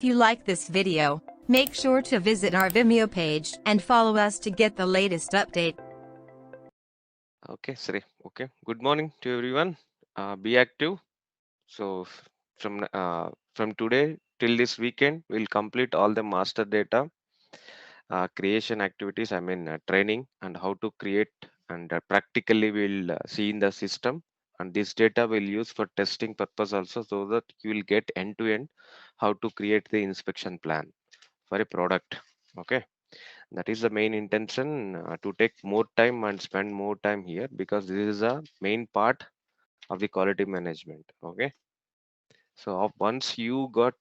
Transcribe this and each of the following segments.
If you like this video, make sure to visit our Vimeo page and follow us to get the latest update. Okay, Sri. Okay. Good morning to everyone. Be active. So from today till this weekend, we'll complete all the master data creation activities. I mean training and how to create and practically we'll see in the system. And this data we'll use for testing purpose also, so that you will get end to end how to create the inspection plan for a product. Okay, that is the main intention, to take more time and spend more time here, because this is a main part of the quality management. Okay, so once you got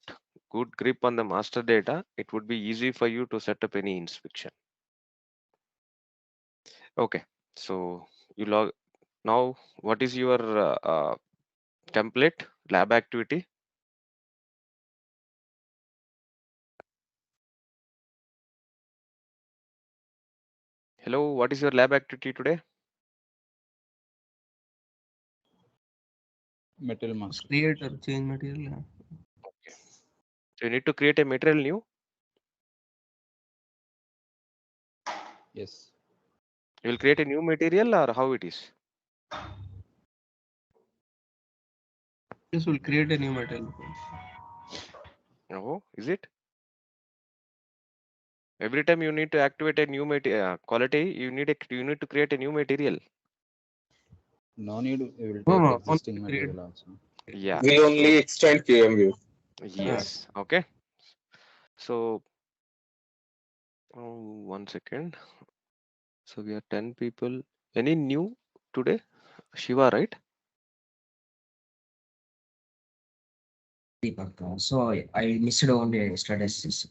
good grip on the master data, it would be easy for you to set up any inspection. Okay, so you log now. What is your template lab activity? Hello, what is your lab activity today? Metal master. Create or change material. Okay, so you need to create a material new. Yes. You will create a new material, or how it is? This will create a new material. Oh, is it? Every time you need to activate a new quality, you need to create a new material. No need. We will No, take no, existing only create. material also. Yeah. We only extend QM view. Yes. Okay. So, one second. So we are 10 people. Any new today? Shiva, right? Deepak. So I missed only yesterday's.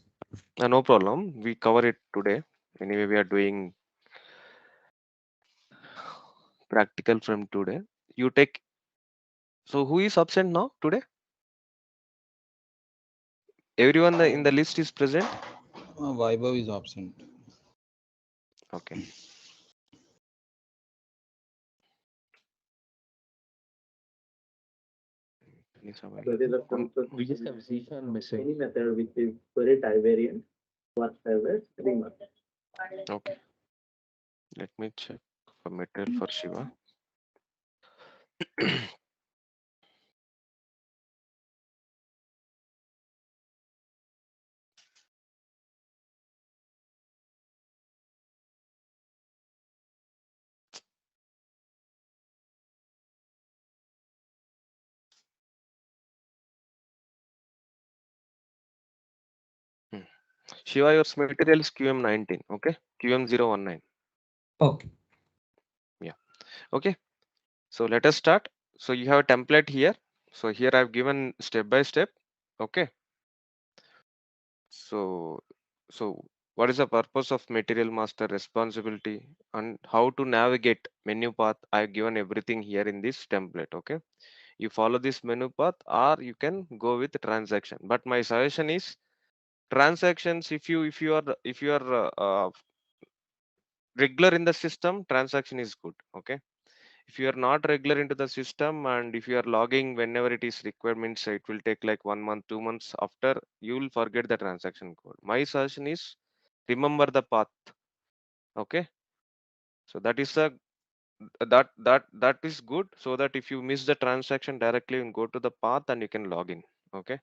No problem. We cover it today. Anyway, we are doing practical from today. You take. So who is absent now today? Everyone in the list is present. Vaibhav is absent. Okay. That is a We just have Zishan missing. any method which is very divariant was service 3 months. Okay. Let me check for material for Shiva. Shiva, your material is QM19. Okay. QM019. Okay. Yeah. Okay. So let us start. So you have a template here. So here I've given step by step. Okay. So what is the purpose of material master responsibility and how to navigate menu path? I've given everything here in this template. Okay. You follow this menu path, or you can go with transaction. But my suggestion is transactions. If you are regular in the system, transaction is good. Okay. If you are not regular into the system, and if you are logging whenever it is required, means it will take like 1 month, 2 months after, you will forget the transaction code. My suggestion is remember the path. Okay, so that is a that is good, so that if you miss the transaction directly, you can go to the path and you can log in. Okay,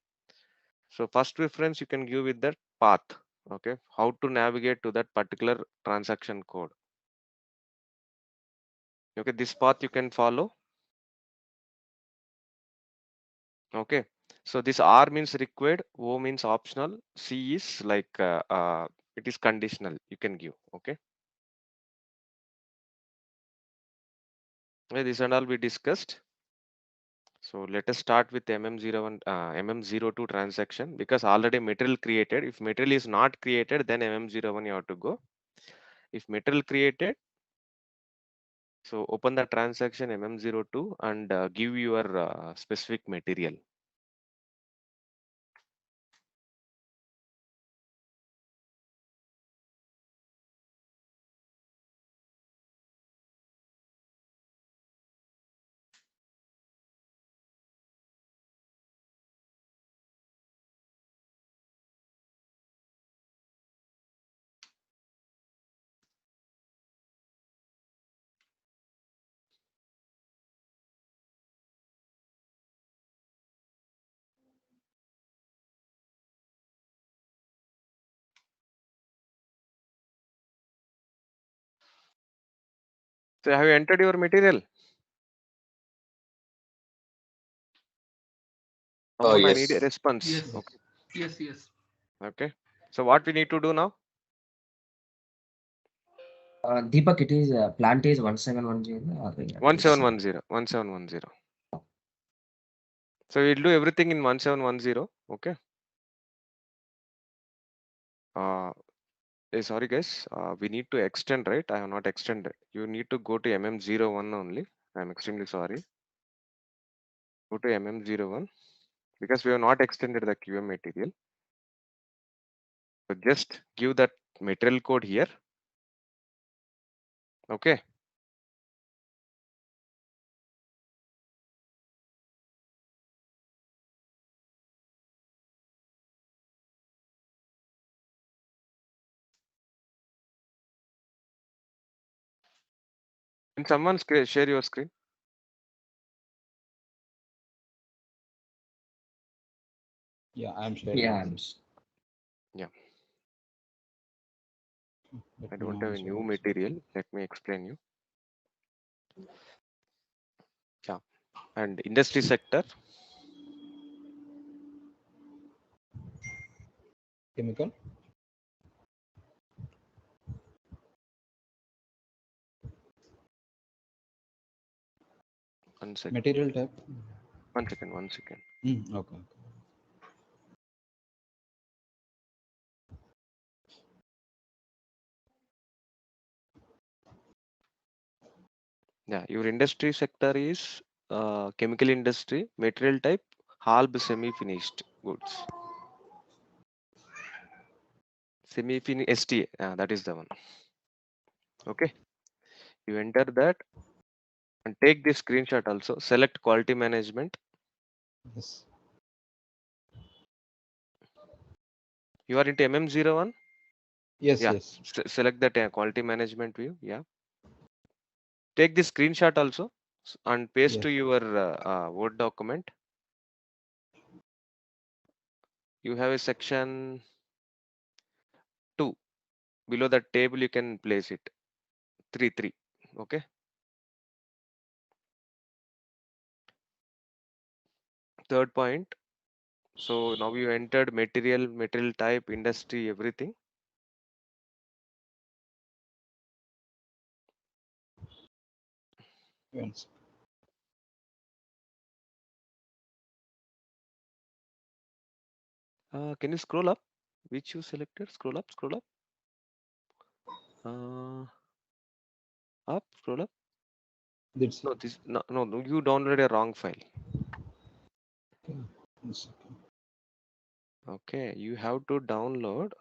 so first preference you can give with that path. Okay, how to navigate to that particular transaction code. Okay, this path you can follow. Okay, so this R means required, O means optional, C is like it is conditional, you can give. Okay, this and all we discussed. So let us start with MM01 MM02 transaction, because already material created. If material is not created, then MM01 you have to go. If material created, so open the transaction MM02 and give your specific material. So have you entered your material? Come on, I need a Yes. response. Yes. Okay. Yes. Okay. So what we need to do now? Deepak, it is plant is 1710 or 1710. 1710. So we'll do everything in 1710. Okay. Sorry guys, we need to extend, right? I have not extended. You need to go to MM01 only. I'm extremely sorry. Go to MM01 because we have not extended the QM material. So just give that material code here. Okay. Can someone share your screen? Yeah, I'm sharing. Yeah. Let I me don't have a also new also- material. Let me explain you. Yeah. And industry sector. Chemical. One second. Material type. One second. One second. Okay. Yeah. Your industry sector is chemical industry. Material type halb semi-finished goods. Semi-finished STA. That is the one. Okay. You enter that and take this screenshot also. Select quality management. Yes. You are into MM01. Yes. Yeah. Yes. Select that quality management view. Yeah. Take this screenshot also and paste Yes. to your Word document. You have a section 2. Below that table, you can place it. 3. Okay. Third point. So now you entered material type, industry, everything. Yes. Can you scroll up? Which you selected? Scroll up. Scroll up. Scroll up. That's No, this no. You downloaded a wrong file. yes. Okay, you have to download.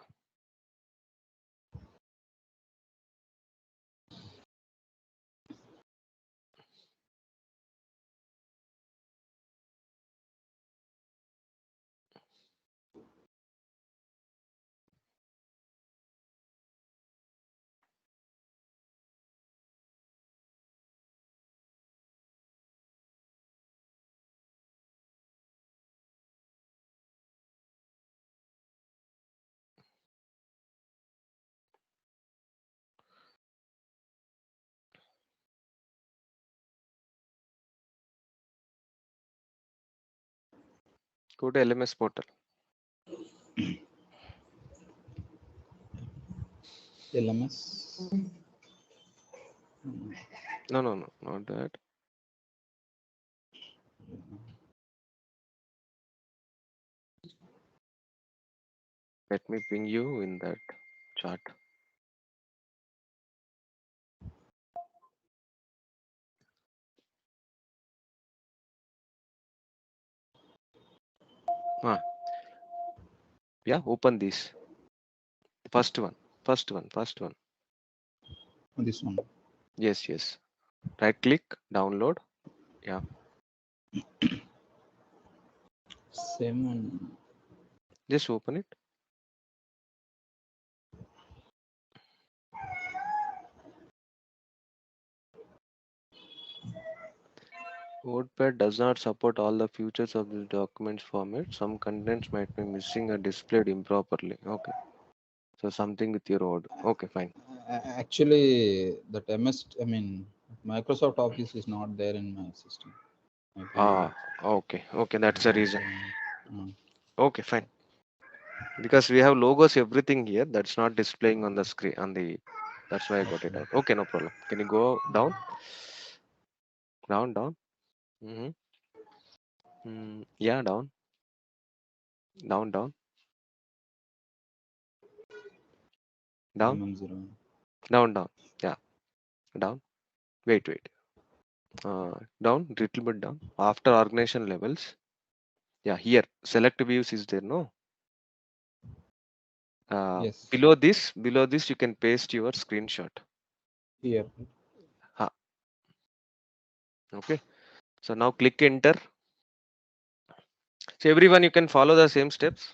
Go to LMS portal. LMS. No, not that. Let me ping you in that chat. Yeah, open this. First one. This one. Yes. Right click, download. Yeah. Same one. Just open it. WordPad does not support all the features of this documents format. Some contents might be missing or displayed improperly. Okay. So something with your code. Okay, fine. Actually, that MS. I mean, Microsoft Office is not there in my system. My Ah, computer. okay, that's the reason. Uh, Okay, fine. Because we have logos, everything here, that's not displaying on the screen, that's why I got it out. Okay, no problem. Can you go down? Down. Mm-hmm. Yeah, down. Down. MM0. Down. Yeah, down. Wait. Down, little bit down. After organization levels. Yeah, here, select views is there, no? Yes. Below this, you can paste your screenshot. Here. Okay. So now click enter. So everyone, you can follow the same steps.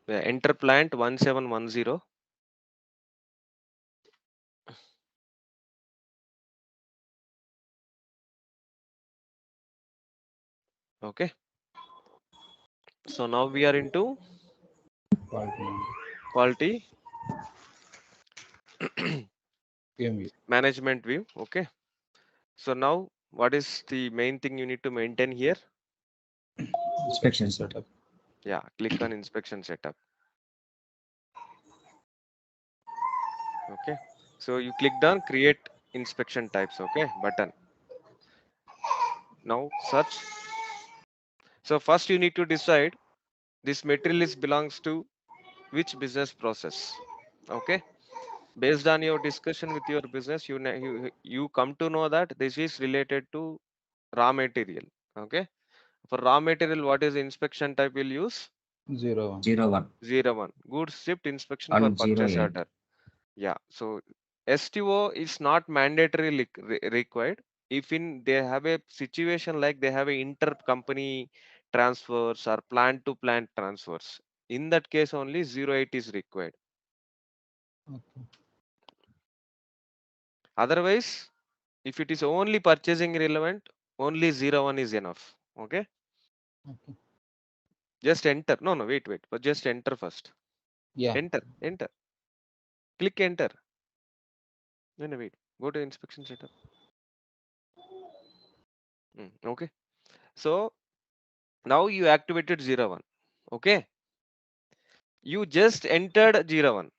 Yeah, enter plant 1710. Okay. So now we are into quality QM. management view. Okay. So now what is the main thing you need to maintain here? Inspection setup. Yeah, click on inspection setup. Okay. So you clicked on create inspection types. Okay, button. Now search. So first you need to decide this material is belongs to which business process. Okay. Based on your discussion with your business, you come to know that this is related to raw material. Okay. For raw material, what is the inspection type we'll use? 01. 01 01. Goods shipped inspection for and purchase 08. order. Yeah. So STO is not mandatorily required. If in they have a situation like they have a intercompany transfers or plant to plant transfers, in that case only 08 is required. Okay. Otherwise, if it is only purchasing relevant, only 01 is enough. Okay. Okay. Just enter. No, wait. But just enter first. Yeah. Enter. Click enter. No, wait. Go to inspection setup. Okay. So now you activated 01. Okay. You just entered 01.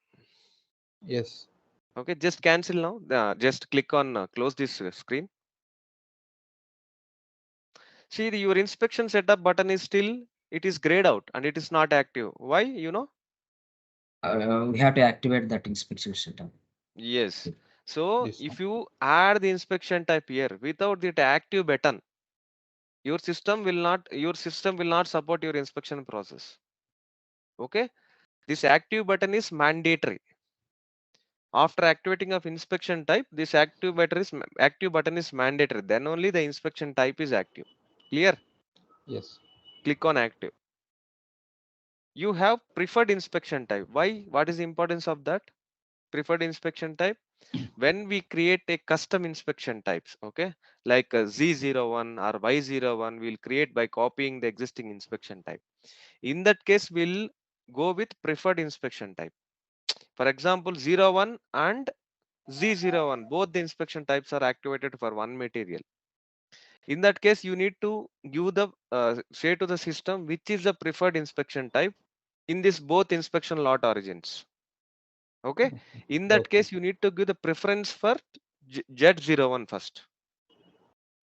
Yes. Okay. Just cancel now. Just click on close this screen. See, your inspection setup button is still, it is grayed out and it is not active. Why? You know? We have to activate that inspection setup. Yes. So This if one. you add the inspection type here without the active button, your system will not support your inspection process. Okay. This active button is mandatory. After activating of inspection type, this active button is mandatory. Then only the inspection type is active. Clear? Yes. Click on active. You have preferred inspection type. Why? What is the importance of that? Preferred inspection type. When we create a custom inspection types, okay, like a Z01 or Y01, we'll create by copying the existing inspection type. In that case, we'll go with preferred inspection type. For example, 01 and Z01, both the inspection types are activated for one material. In that case, you need to give the say to the system which is the preferred inspection type in this both inspection lot origins. Okay. In that Okay. case, you need to give the preference for Z01 first.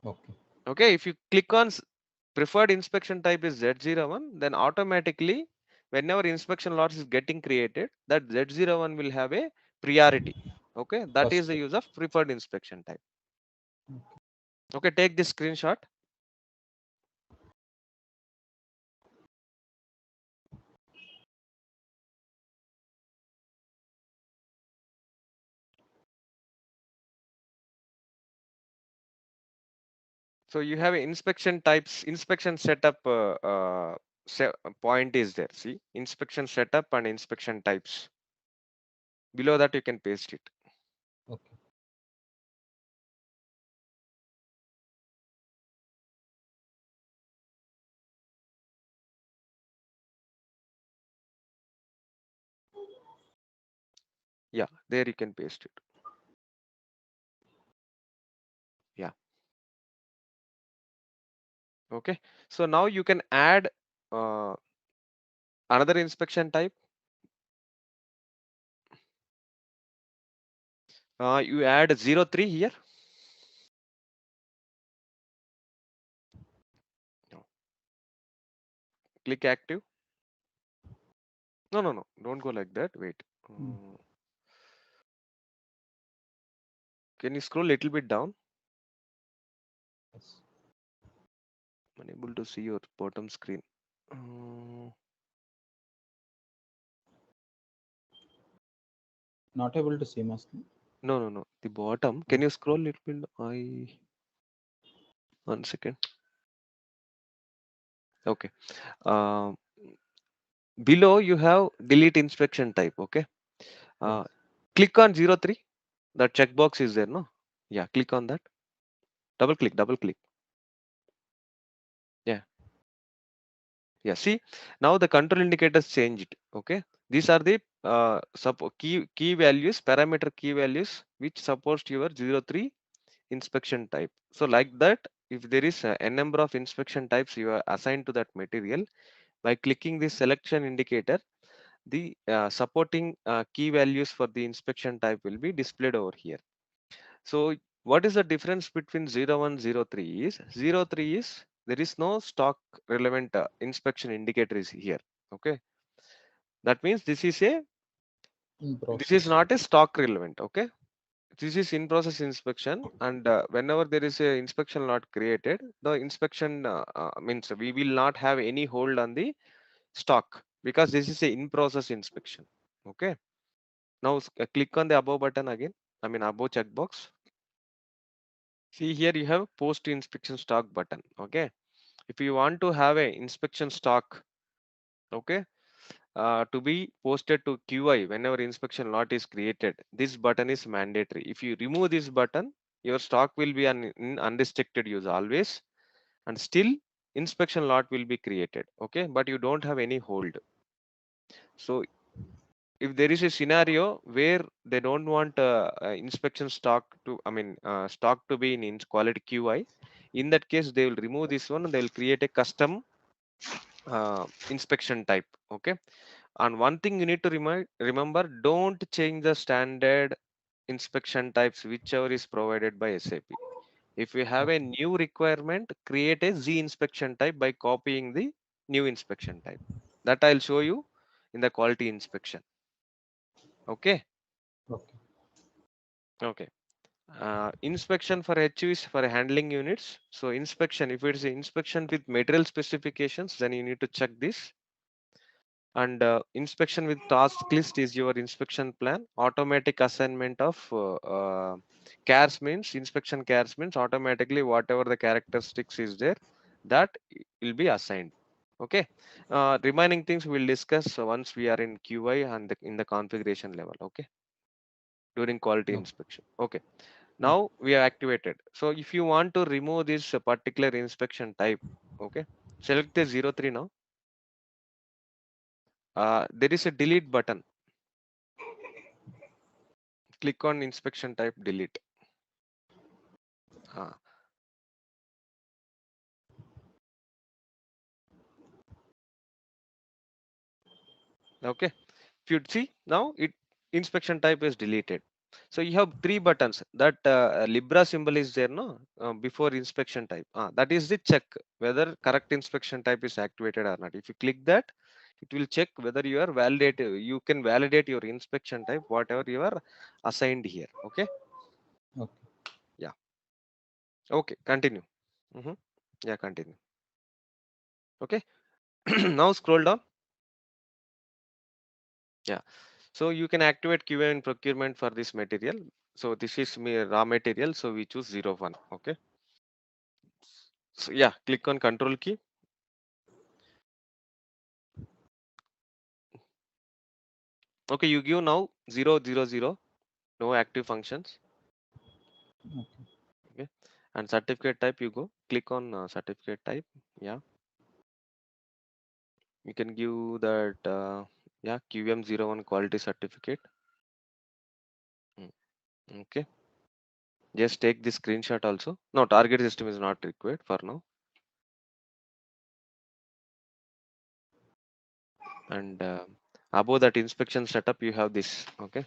Okay. Okay. If you click on preferred inspection type is Z01, then automatically whenever inspection lots is getting created, that Z01 will have a priority. Okay. That is First. the use of preferred inspection type. Okay. Take this screenshot. So you have inspection types, inspection setup point is there. See, inspection setup and inspection types. Below that, you can paste it. Okay. Yeah, there you can paste it. Okay, so now you can add another inspection type. You add 03 here. No. Click active. No, don't go like that. Wait. Can you scroll a little bit down? Yes. Unable to see your bottom screen. Uh, Not able to see my screen. no. The bottom. Can you scroll a little bit? 1 second. Okay. Um, Below you have delete inspection type. Okay. Yes. Click on 03. That checkbox is there, no? Yeah, click on that. Double click. Yeah, see, now the control indicators changed. Okay, these are the key values, parameter key values, which supports your 03 inspection type. So like that, if there is a number of inspection types you are assigned to that material, by clicking this selection indicator, the supporting key values for the inspection type will be displayed over here. So what is the difference between 01 03 is 03 is there is no stock relevant inspection indicator is here. Okay, that means this is In this is process. not a stock relevant. Okay, this is in process inspection, and whenever there is a inspection lot created, the inspection means we will not have any hold on the stock because this is a in process inspection. Okay, now click on the above button again. I mean above checkbox. See here you have post inspection stock button. Okay, if you want to have a inspection stock, okay, to be posted to QI whenever inspection lot is created, this button is mandatory. If you remove this button, your stock will be in unrestricted use always, and still inspection lot will be created. Okay, but you don't have any hold. So if there is a scenario where they don't want inspection stock to, I mean stock to be in quality QI, in that case they will remove this one and they will create a custom inspection type. Okay, and one thing you need to remember, don't change the standard inspection types whichever is provided by SAP. If you have a Okay. new requirement, create a Z inspection type by copying the new inspection type. That I'll show you in the quality inspection. Okay. Okay. Okay. Inspection for HU is for handling units. So inspection, if it's inspection with material specifications, then you need to check this. And inspection with task list is your inspection plan. Automatic assignment of cares means inspection cares means automatically whatever the characteristics is there, that will be assigned. Okay. Remaining things we'll discuss once we are in QI and in the configuration level. Okay. During quality Okay. inspection. Okay. Now we are activated. So if you want to remove this particular inspection type, okay, select the 03 now. There is a delete button. Click on inspection type, delete. Uh, okay, if you see now, it inspection type is deleted. So you have three buttons. That Libra symbol is there, no, before inspection type. That is the check whether correct inspection type is activated or not. If you click that, it will check whether you are validate. You can validate your inspection type, whatever you are assigned here. Okay. Okay. Yeah. Okay. Continue. Yeah. Continue. Okay. Now scroll down. Yeah. So you can activate QA in procurement for this material. So this is raw material. So we choose 01. Okay. So yeah, click on control key. Okay, you give now 000, no active functions. Okay. Okay. And certificate type, you go click on certificate type. Yeah. You can give that yeah, QM01 quality certificate. Mm, okay. Just take this screenshot also. No, target system is not required for now. and above that inspection setup you have this. Okay,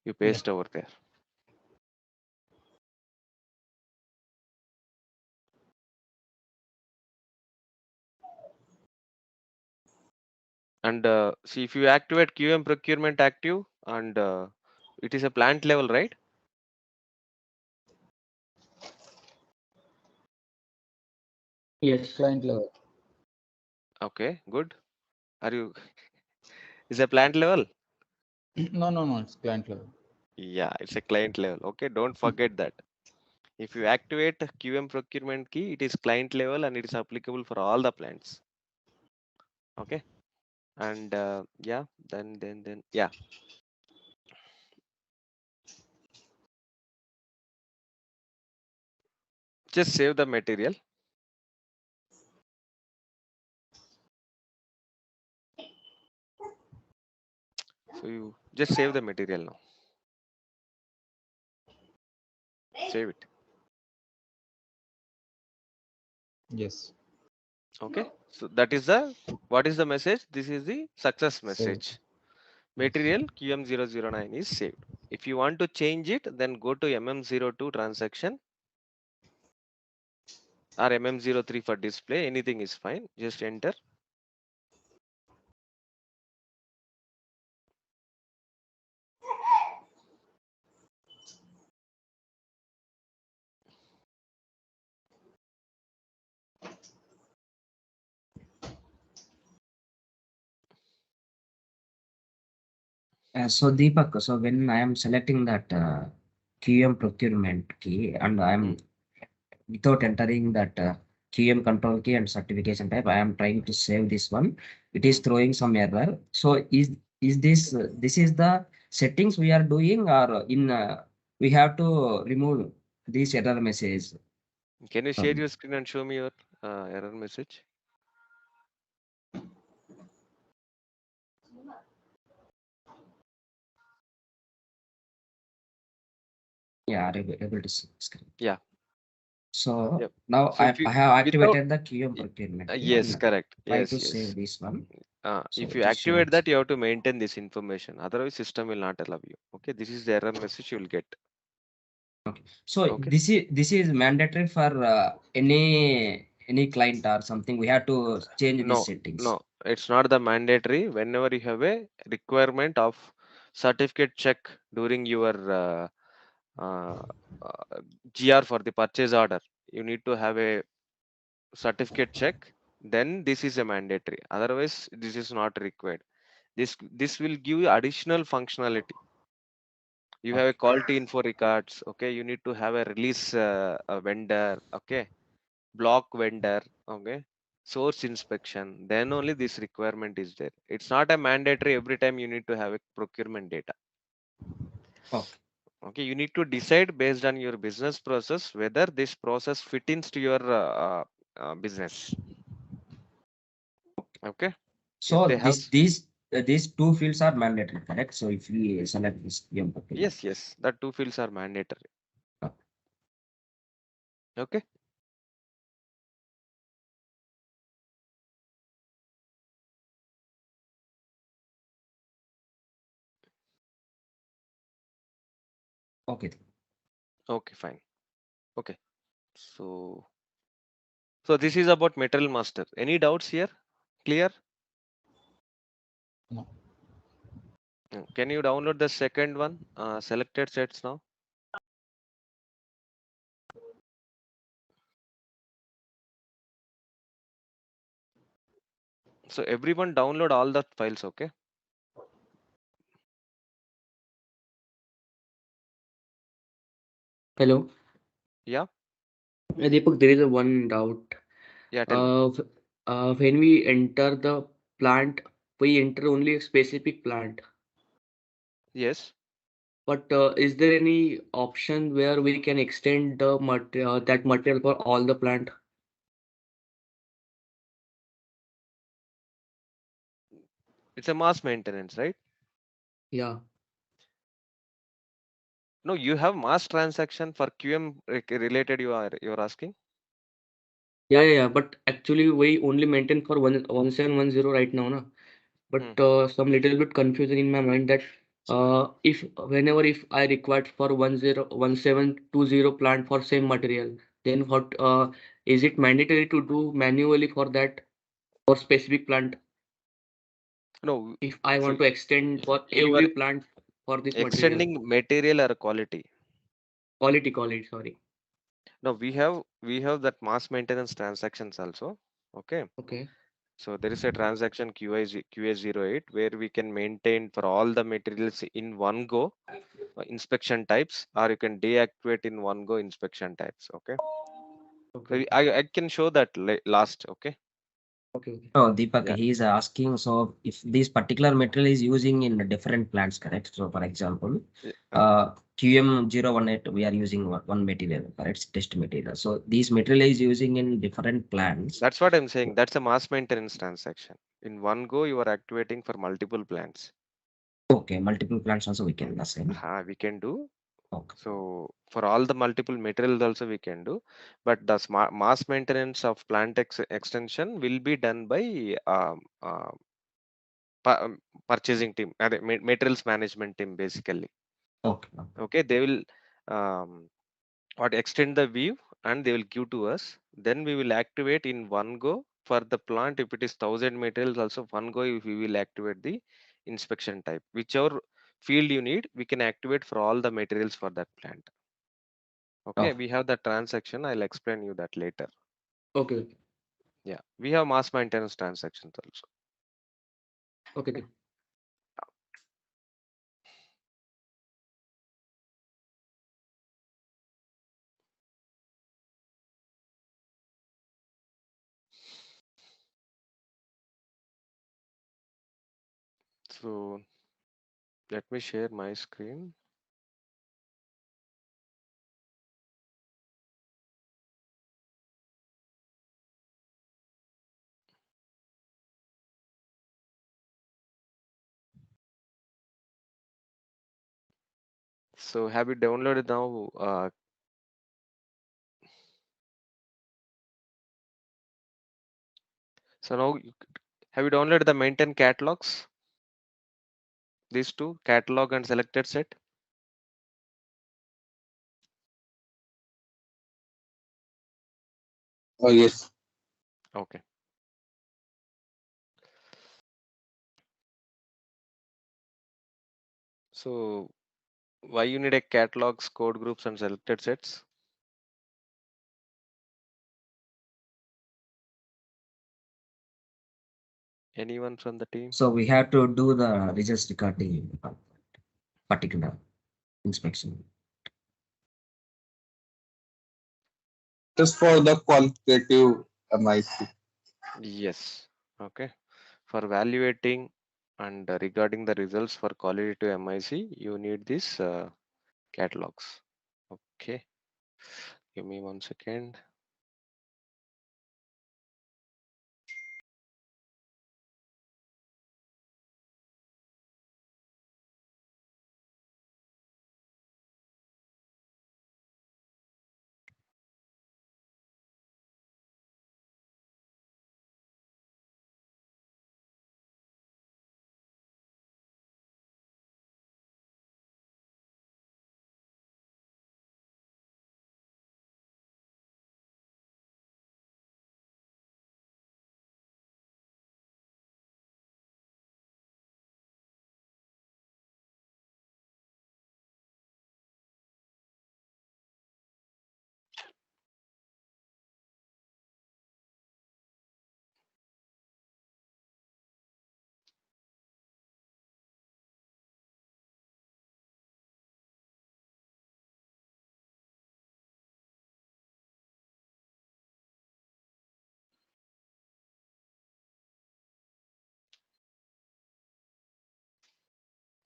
you paste over there. And see, if you activate QM procurement active, and it is a plant level, right? Yes. Client level. Okay, good. Are you is a plant level? No, it's client level. Yeah, it's a client level. Okay, don't forget that. If you activate QM procurement key, it is client level and it is applicable for all the plants. Okay, and yeah, then yeah, just save the material. So you just save the material now. Save it. Yes. Okay, so that is the what is the message? This is the success message. Yes. Material QM009 is saved. If you want to change it, then go to MM02 transaction or MM03 for display. Anything is fine. Just enter. So Deepak, so when I am selecting that QM procurement key and I am without entering that QM control key and certification type, I am trying to save this one. It is throwing some error. So is this this is the settings we are doing, or in we have to remove this error message? Can you share your screen and show me your error message? Yeah, able to see screen. Yeah. So Yep. now So if you I have without activated the QM procurement key yes, and correct. try Yes, to yes. save this one. So If you it is activate showing. that, you have to maintain this information. Otherwise, system will not allow you. Okay, this is the error message you will get. Okay. So Okay. this is mandatory for any client or something. We have to change these No, settings. no, it's not the mandatory. Whenever you have a requirement of certificate check during your uh, GR for the purchase order, you need to have a certificate check. Then this is a mandatory. Otherwise, this is not required. This will give you additional functionality. You have a quality info records. Okay, you need to have a release a vendor. Okay, block vendor. Okay, source inspection. Then only this requirement is there. It's not a mandatory every time you need to have a procurement data. Okay. Okay, you need to decide based on your business process whether this process fit into your business. Okay, if So they have these two fields are mandatory, correct? So if we select this QM procurement. yes, that two fields are mandatory. Okay. Okay. Okay, fine. Okay, so this is about material master. Any doubts here? Clear? No. Can you download the second one? Selected sets now. So everyone download all the files. Okay. Hello. Yeah. Deepak, there is a one doubt. Yeah. Tell me. When we enter the plant, we enter only a specific plant. Yes. But is there any option where we can extend the that material for all the plant? It's a mass maintenance, right? Yeah. No, you have mass transaction for QM related. You're asking. Yeah. But actually, we only maintain for 1710 right now, na? but some little bit confusion in my mind that if I required for 1720 plant for same material, then what is it mandatory to do manually for that for specific plant? No, If I want see, to extend for you are every plant for this material, extending material or quality. quality, sorry. No, we have that mass maintenance transactions also. Okay. Okay. So there is a transaction QA08 where we can maintain for all the materials in one go inspection types, or you can deactivate in one go inspection types. Okay. So Okay. I can show that last. Okay. Okay. Oh, Deepak, Yeah. he is asking, so if this particular material is using in different plants, correct? So for example, QM018, we are using one material, correct? Test material. So this material is using in different plants. That's what I'm saying. That's a mass maintenance transaction. In one go, you are activating for multiple plants. Okay, multiple plants also we can assign. We can do. Okay. So for all the multiple materials also we can do, but the mass maintenance of plant extension will be done by purchasing team, materials management team basically. Okay. Okay, they will what extend the view and they will give to us. Then we will activate in one go for the plant. If it is 1000 materials, also one go we will activate the inspection type. Whichever field you need, we can activate for all the materials for that plant. Okay, Oh. we have the transaction. I'll explain you that later. Okay. Yeah, we have mass maintenance transactions also. Okay. So let me share my screen. So have you downloaded now? So now have you downloaded the maintain catalogs? These two, catalog and selected set. Oh, yes. Okay. So why you need a catalogs, code groups, and selected sets? Anyone from the team? So we have to do the results recording particular inspection. Just for the qualitative MIC. Yes. Okay. For evaluating and regarding the results for quality to MIC, you need these catalogs. Okay. Give me 1 second.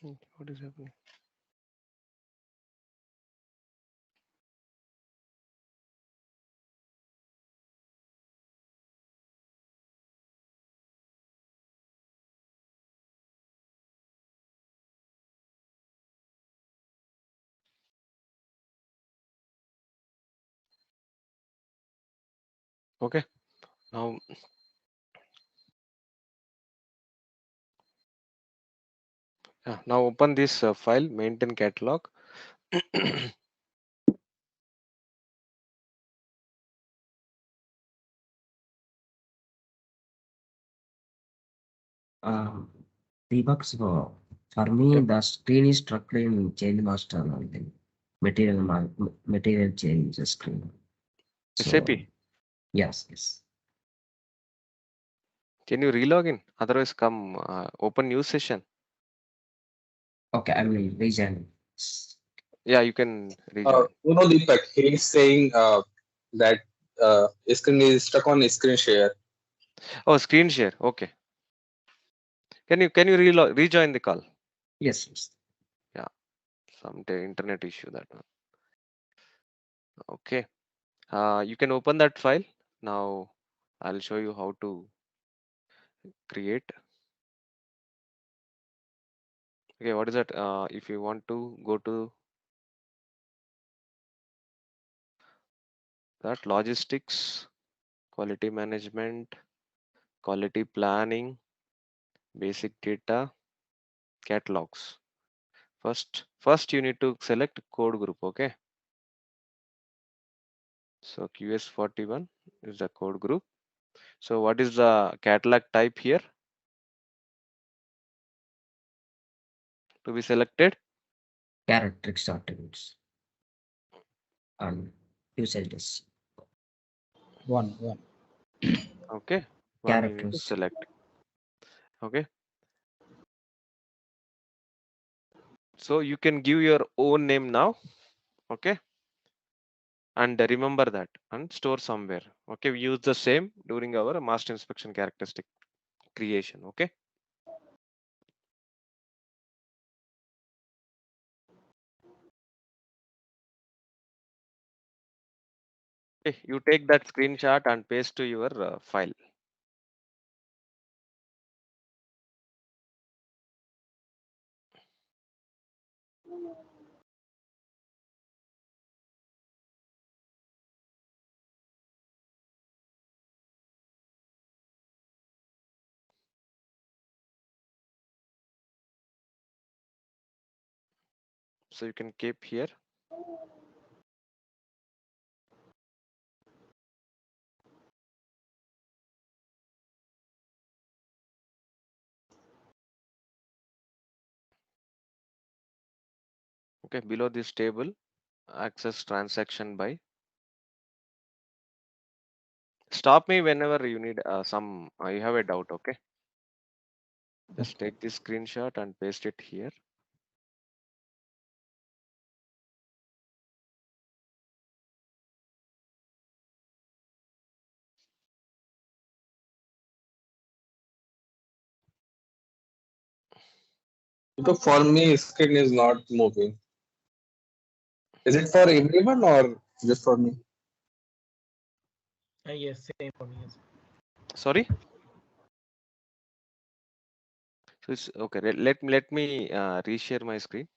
What is happening? Okay. Now Now open this file, maintain catalog. Deepak, so for me, Yep. the screen is structured in change master only. Material change screen. SAP. So, yes. Can you relog in? Otherwise, come open new session. Okay, I will rejoin. Yeah, you can rejoin. Deepak, he's saying that screen is stuck on screen share. Oh, screen share. Okay. Can you rejoin the call? Yes. Yeah, some internet issue that one. Okay. You can open that file. Now I'll show you how to create. Okay, what is that? If you want to go to that logistics, quality management, quality planning, basic data, catalogs. First you need to select code group. Okay. So QS41 is the code group. So what is the catalog type here to be selected? Characteristics attributes. And usage list. One. Okay. One you need to Characters. select. Okay. So you can give your own name now. Okay. And remember that and store somewhere. Okay. We use the same during our master inspection characteristic creation. Okay. Okay. You take that screenshot and paste to your file. So you can keep here. Okay. Below this table, access transaction by. Stop me whenever you need you have a doubt. Okay. Just take this screenshot and paste it here. Because for me, screen is not moving. Is it for everyone or just for me? Yes, same for me. Yes. Sorry. So it's okay. Let me reshare my screen.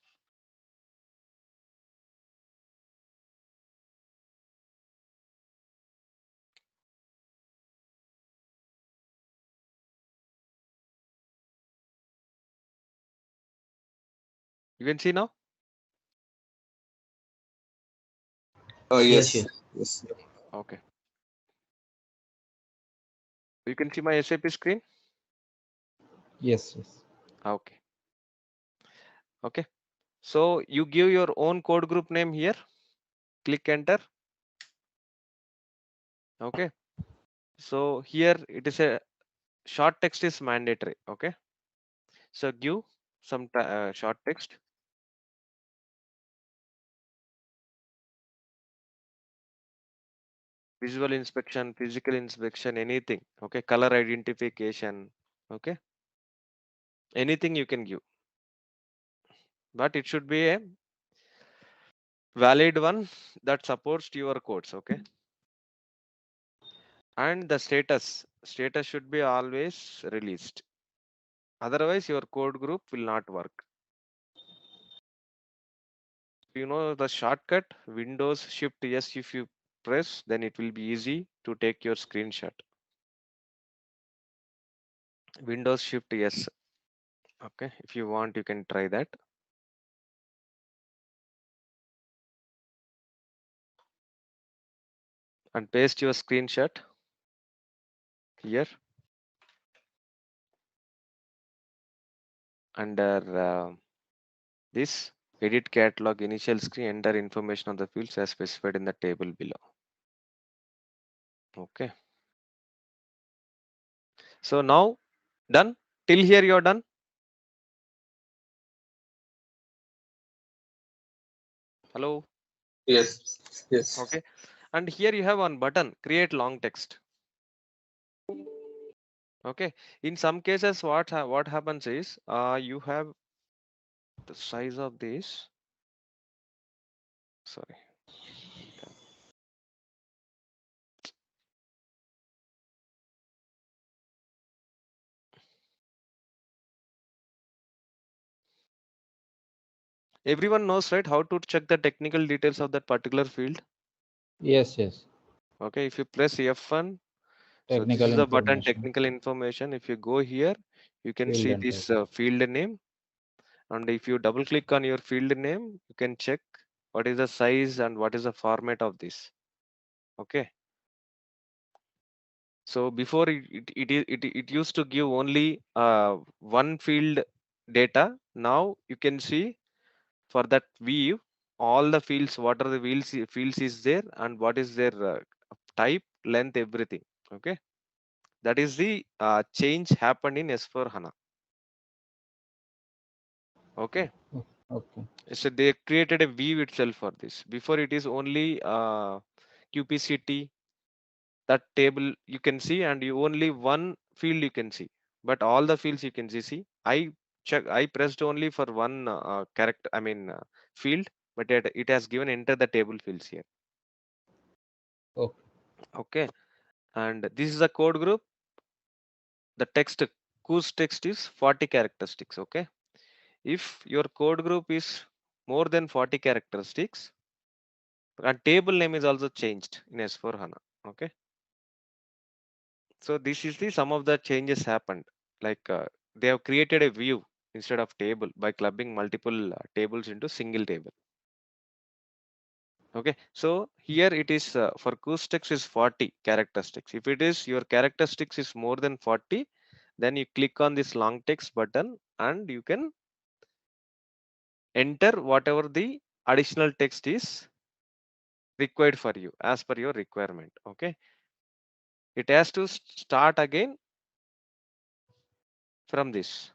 You can see now. Oh Yes, yes. Okay. You can see my SAP screen. Yes. Okay. Okay. So you give your own code group name here. Click enter. Okay. So here it is a short text is mandatory. Okay. So give some short text. Visual inspection, physical inspection, anything. Okay. Color identification. Okay. Anything you can give, but it should be a valid one that supports your codes. Okay. And the status should be always released. Otherwise your code group will not work. You know the shortcut Windows Shift S, if you press, then it will be easy to take your screenshot. Windows Shift S. Okay, if you want, you can try that. And paste your screenshot here under this edit catalog initial screen, enter information on the fields as specified in the table below. Okay. So now done. Till here you're done. Hello. Yes. Yes. Okay. And here you have one button, create long text. Okay. In some cases, what happens is you have the size of this. Sorry. Everyone knows, right, how to check the technical details of that particular field. Yes, yes. Okay. If you press F1, so this Technical is the button, information. technical information. If you go here, you can Field see and this type. field name. And if you double click on your field name, you can check what is the size and what is the format of this. Okay. So before it used to give only one field data. Now you can see for that view all the fields, what are the fields is there and what is their type, length, everything. Okay. That is the change happened in S4 HANA. Okay. Okay. So they created a view itself for this. Before it is only QPCT, that table you can see, and you only one field you can see. But all the fields you can see. I pressed only for one character, I mean field, but it has given enter the table fields here. Okay. Okay. And this is a code group. The text, whose text is 40 characteristics. Okay. If your code group is more than 40 characteristics, and table name is also changed in S4 HANA. Okay. So this is the some of the changes happened. Like they have created a view instead of table by clubbing multiple tables into single table. Okay. So here it is for whose text is 40 characteristics. If it is your characteristics is more than 40, then you click on this long text button and you can enter whatever the additional text is required for you as per your requirement. Okay. It has to start again from this.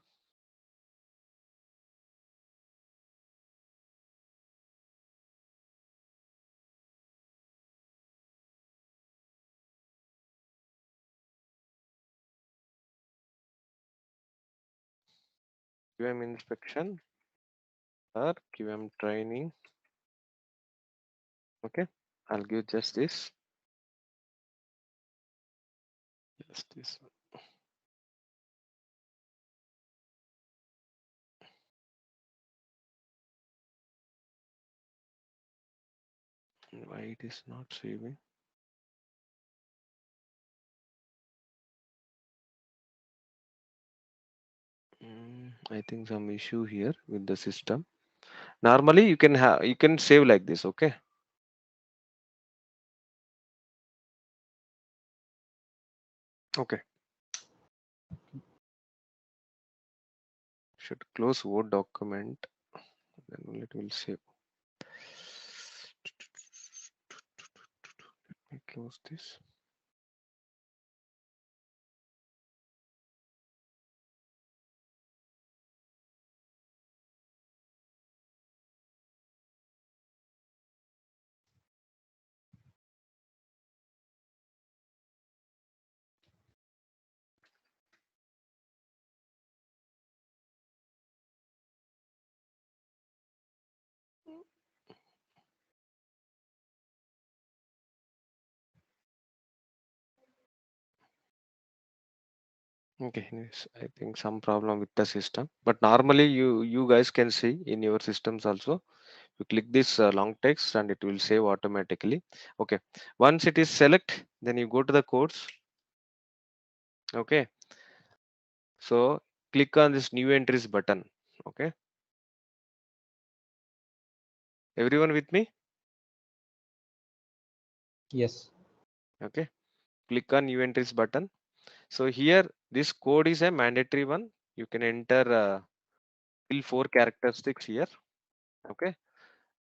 QM inspection or QM training. Okay. I'll give just this. Just this. Why it is not saving? I think some issue here with the system. Normally you can save like this. Okay. Okay. Should close Word document. Then only it will save. Let me close this. Okay, yes, I think some problem with the system. But normally you guys can see in your systems also. You click this long text and it will save automatically. Okay. Once it is select, then you go to the codes. Okay. So click on this new entries button. Okay, everyone with me? Yes. Okay, click on new entries button. So here this code is a mandatory one. You can enter till 4 characteristics here. Okay,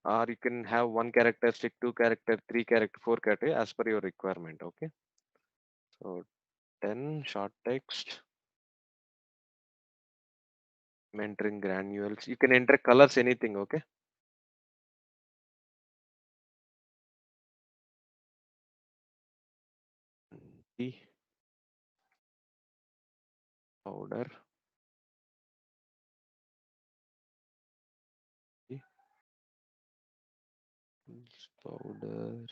or you can have 1 characteristic, 2 character, 3 character, 4 character as per your requirement. Okay, so 10 short text, mentoring granules. You can enter colors, anything. Okay, tea powder, tea powder.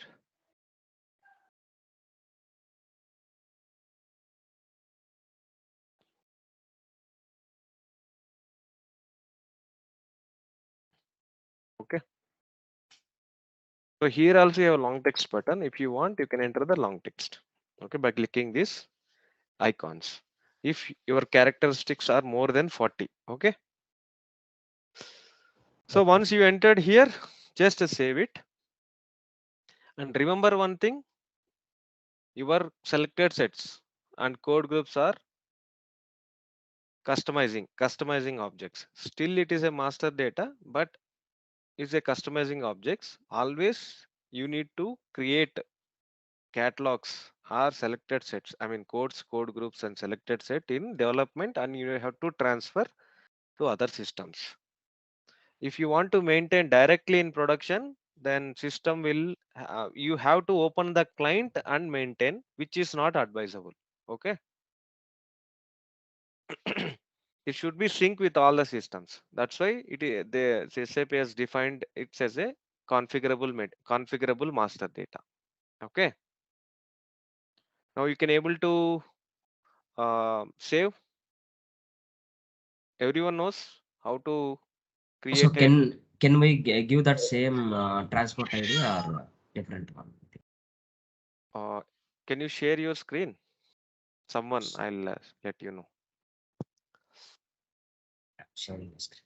Okay, so here also you have a long text button. If you want, you can enter the long text. Okay, by clicking this icons. If your characteristics are more than 40. Okay, so Okay. once you entered here, just save it. And remember one thing, your selected sets and code groups are customizing objects. Still it is a master data, but it's a customizing objects. Always you need to create catalogs or selected sets. I mean codes, code groups and selected set in development, and you have to transfer to other systems. If you want to maintain directly in production, then system will you have to open the client and maintain, which is not advisable. Okay. It should be sync with all the systems. That's why the SAP has defined it as a configurable master data. Okay. Now you can able to save. Everyone knows how to So create a. can we give that same transport ID or different one? Can you share your screen? Someone, I'll let you know. Sharing the screen.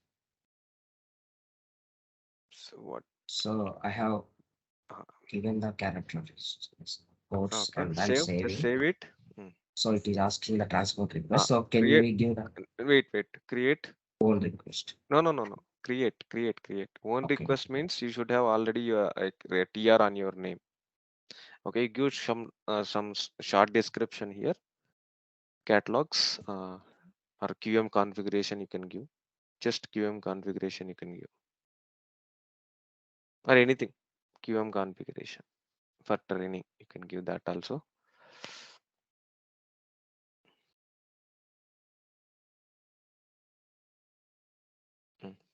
So what? So I have given the characteristics codes Okay, and I'm just saving. save it. So it is asking the transport request. So can create, we give the wait, create. own request? No. Create. Own Okay. request means you should have already your TR on your name. Okay, give some short description here. Catalogs or QM configuration you can give. Just QM configuration you can give. Or anything. QM configuration. For training, you can give that also.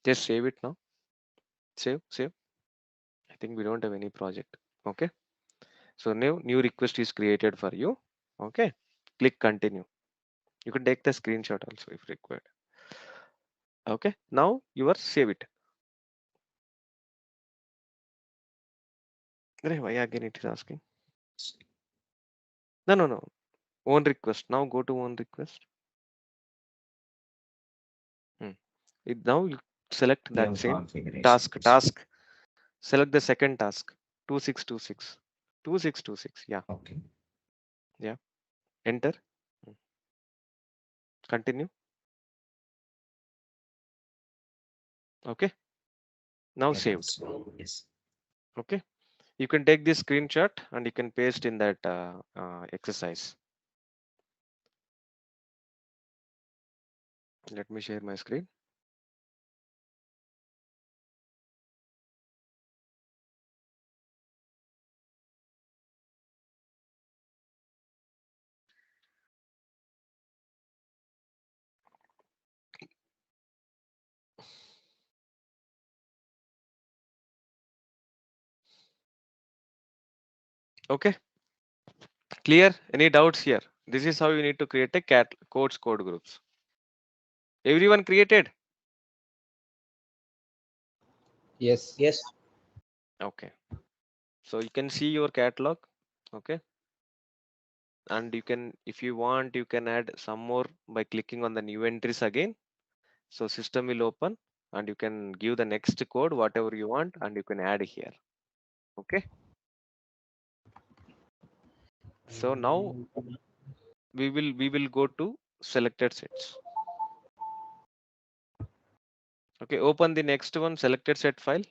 Just save it now. Save. I think we don't have any project. Okay. So new request is created for you. Okay. Click continue. You can take the screenshot also if required. Okay. Now you are save it. Why again it is asking? No. Own request. Now go to own request. Now you select that same task. Select the second task. 2626. 2626. Yeah. Okay. Yeah. Enter. Continue. Okay. Now save. Yes. Okay. You can take this screenshot and you can paste in that exercise. Let me share my screen. Okay. Clear? Any doubts here? This is how you need to create a code groups. Everyone created? Yes. Yes. Okay. So you can see your catalog. Okay. and you can, if you want, you can add some more by clicking on the new entries again. So system will open and you can give the next code whatever you want and you can add here. Okay, so now we will go to selected sets. Okay, open the next one, selected set file.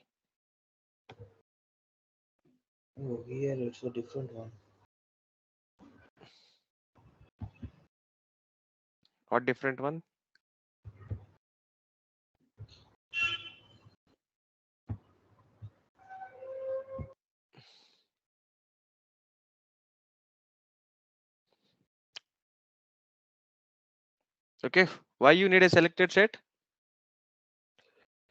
Oh, here it's a different one. What different one? Okay, why you need a selected set?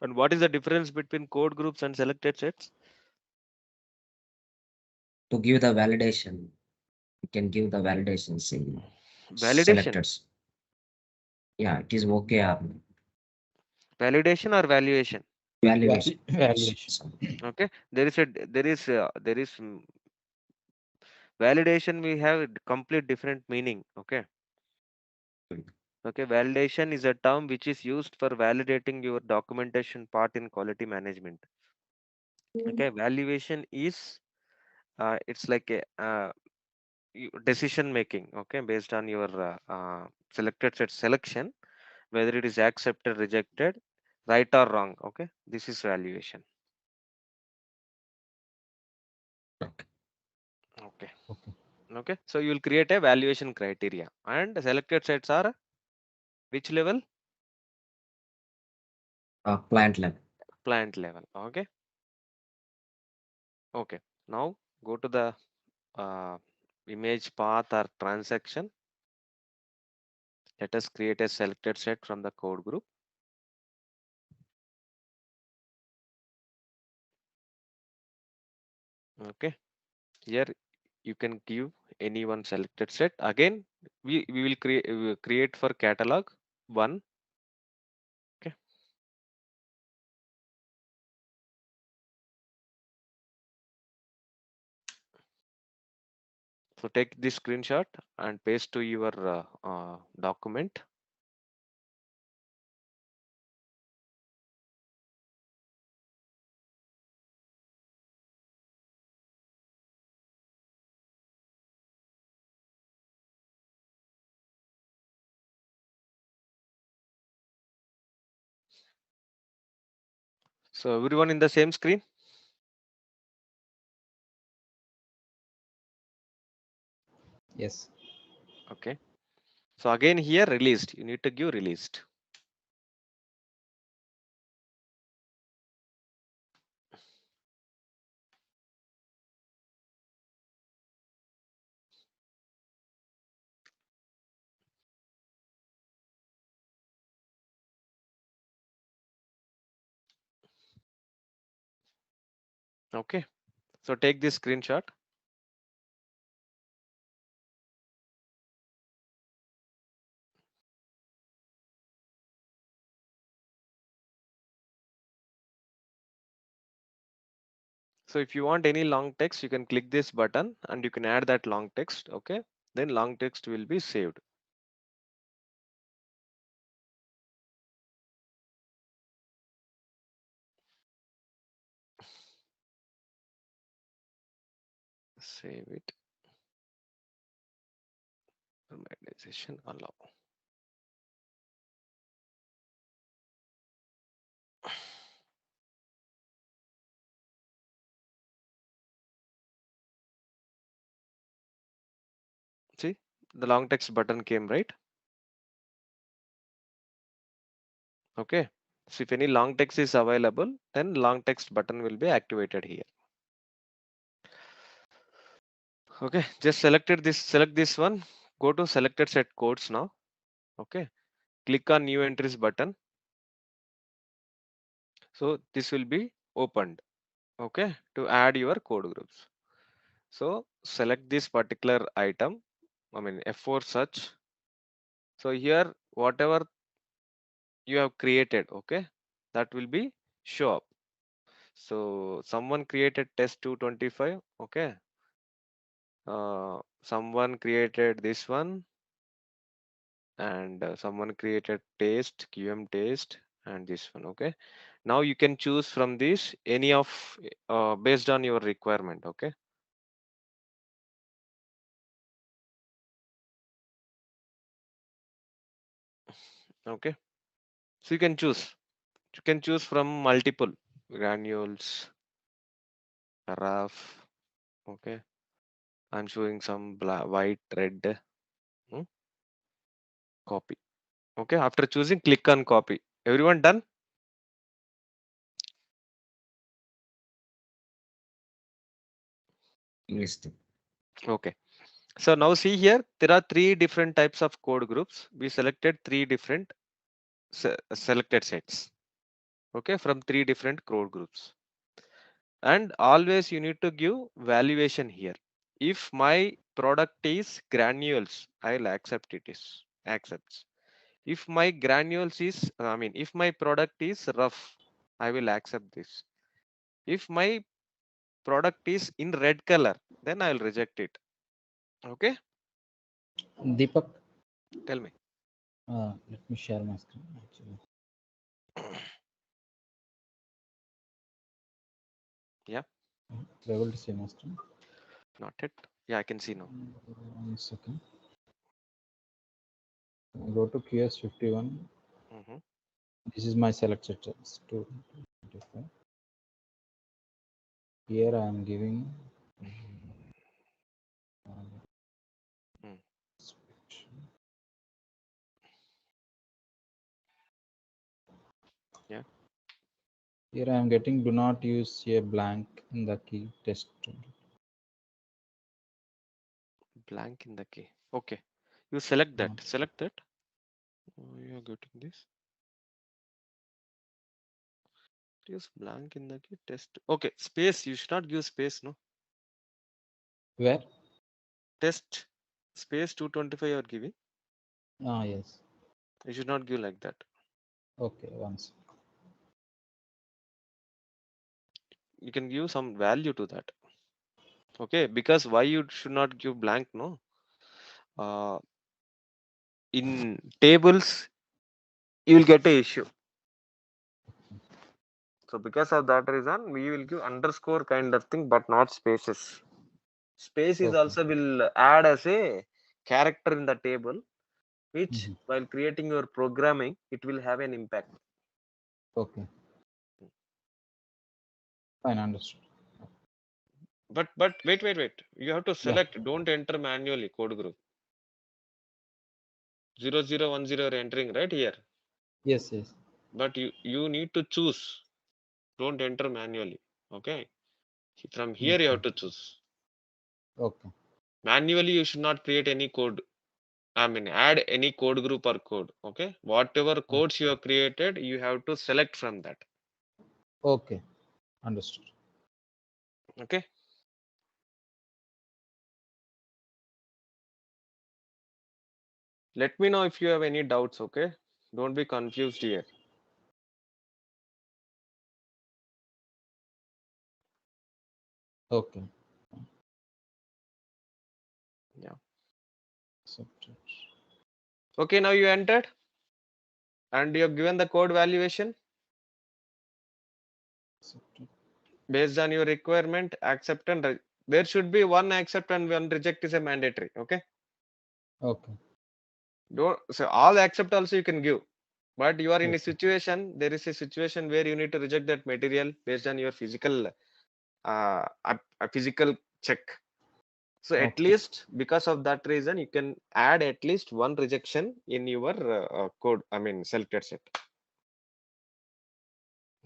And what is the difference between code groups and selected sets? To give the validation, you can give the validations in Validation. selected. Yeah, it is okay. Validation or valuation? Valuation. Valuation. Okay, there is validation. We have a complete different meaning. Okay. Okay, validation is a term which is used for validating your documentation part in quality management. Okay, valuation is it's like a decision making. Okay, based on your selected set selection, whether it is accepted, rejected, right or wrong. Okay, this is valuation. Okay. Okay, so you will create a valuation criteria and selected sets are which level? Plant level. Plant level. Okay. Okay, now go to the image path or transaction. Let us create a selected set from the code group. Okay, here you can give any one selected set. Again, we will create for catalog one. Okay, so take this screenshot and paste to your document. So everyone in the same screen. Yes. Okay, so again here released, you need to give released. Okay, so take this screenshot. So if you want any long text, you can click this button and you can add that long text. Okay, then long text will be saved. Save it. Normalization allow. See, the long text button came, right? Okay, so if any long text is available, then long text button will be activated here. Okay, just select this one, go to selected set codes now. Okay, click on new entries button. So this will be opened. Okay, to add your code groups. So select this particular item, I mean F4 search. So here whatever you have created, okay, that will be show up. So someone created test 225. Okay, someone created this one, and someone created taste, QM taste, and this one. Okay. Now you can choose from this any of based on your requirement. Okay. Okay. So you can choose. You can choose from multiple granules, rough. Okay. I'm showing some black, white, red. Copy. Okay. After choosing, click on copy. Everyone done? Yes. Okay. So now see here, there are three different types of code groups. We selected three different selected sets. Okay, from three different code groups. And always you need to give valuation here. If my product is granules, I'll accept it is accepts. If my granules is, if my product is rough, I will accept this. If my product is in red color, then I'll reject it. Okay, Deepak, tell me. let me share my screen actually. Yeah. Be able to see my screen? Not yet. Yeah, I can see now. 1 second. Go to QS51. Mhm. This is my select set. 225. Here I am giving. Mm. Yeah. Here I am getting do not use a blank in the key test. Blank in the key. Okay. You select that. Uh, Select that. Oh, you are getting this. Use blank in the key test. Okay. Space. You should not give space. No. Where? Test space 225 you are giving. Yes. You should not give like that. Okay, once. You can give some value to that. Okay. Because why you should not give blank? No. In tables, you will get a issue. So because of that reason, we will give underscore kind of thing, but not spaces. Space is Okay. also will add as a character in the table, which while creating your programming, it will have an impact. Okay. Fine, understood. But wait. You have to select. Don't enter manually code group. 0010 are entering right here. Yes, yes. But you need to choose. Don't enter manually. Okay. From here you have to choose. Okay. Manually you should not create any code. Add any code group or code. Okay. Whatever codes you have created, you have to select from that. Okay. Understood. Okay. Let me know if you have any doubts. Okay. Don't be confused here. Okay. Yeah. Accepted. Okay. Now you entered and you have given the code valuation Accepted. based on your requirement. Accept and there should be one accept and one reject is a mandatory. Okay. Okay. Don't so all accept also you can give. But you are in a Okay. situation, there is a situation where you need to reject that material based on your physical a physical check. So at Okay. least because of that reason, you can add at least one rejection in your code. Selected set.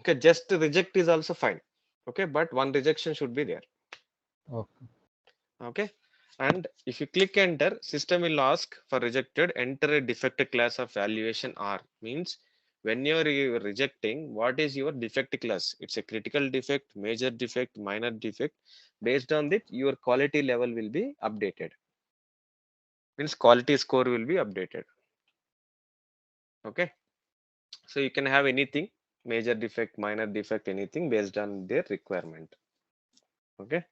Okay, just reject is also fine. Okay, but one rejection should be there. Okay. Okay, and if you click enter, system will ask for rejected. Enter a defect class of valuation R means when you're rejecting, what is your defect class? It's a critical defect, major defect, minor defect. Based on that, your quality level will be updated. Means quality score will be updated. Okay, so you can have anything, major defect, minor defect, anything based on their requirement. Okay.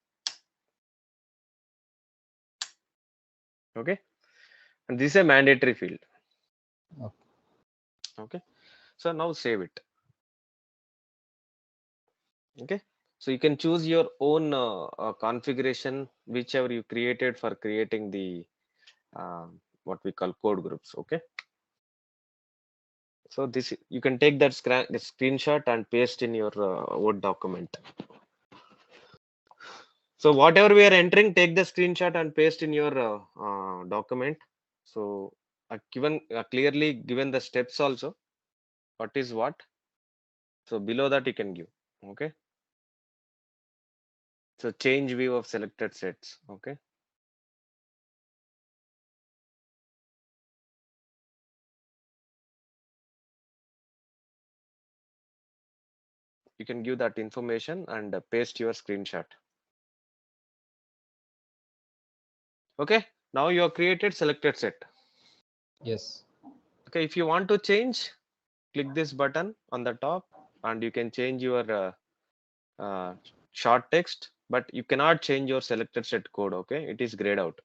Okay, and this is a mandatory field. Okay. Okay, so now save it. Okay, so you can choose your own configuration, whichever you created for creating the what we call code groups. Okay, so this you can take that screenshot and paste in your Word document. So whatever we are entering, take the screenshot and paste in your document. So given clearly given the steps also, what is what. So below that you can give. Okay, so change view of selected sets. Okay, you can give that information and paste your screenshot. Okay, now you have created selected set. Yes. Okay, if you want to change, click this button on the top and you can change your short text, but you cannot change your selected set code. Okay, it is grayed out.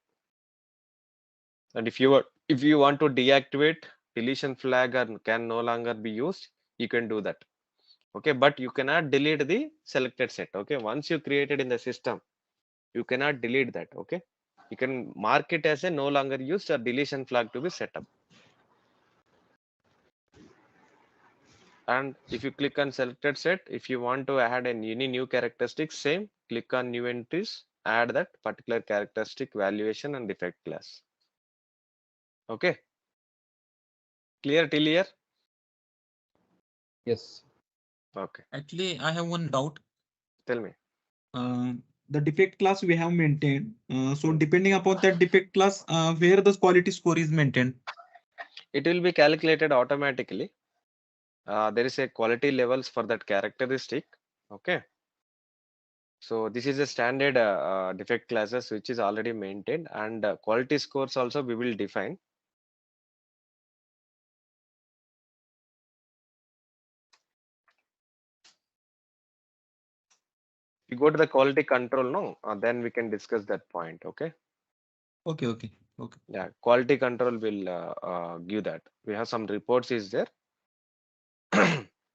And if you want to deactivate, deletion flag or can no longer be used, you can do that. Okay, but you cannot delete the selected set. Okay, once you created in the system, you cannot delete that. Okay, you can mark it as a no longer used or deletion flag to be set up. And if you click on selected set, if you want to add any new characteristics, same, click on new entries, add that particular characteristic, valuation and defect class. Okay, clear till here? Yes. Okay, Actually, I have one doubt. tell me. The defect class we have maintained. So depending upon that defect class, where the quality score is maintained. It will be calculated automatically. There is a quality levels for that characteristic. Okay, so this is a standard defect classes which is already maintained, and quality scores also we will define. You go to the quality control, no, then we can discuss that point. Okay, Okay. yeah, quality control will give that. We have some reports is there.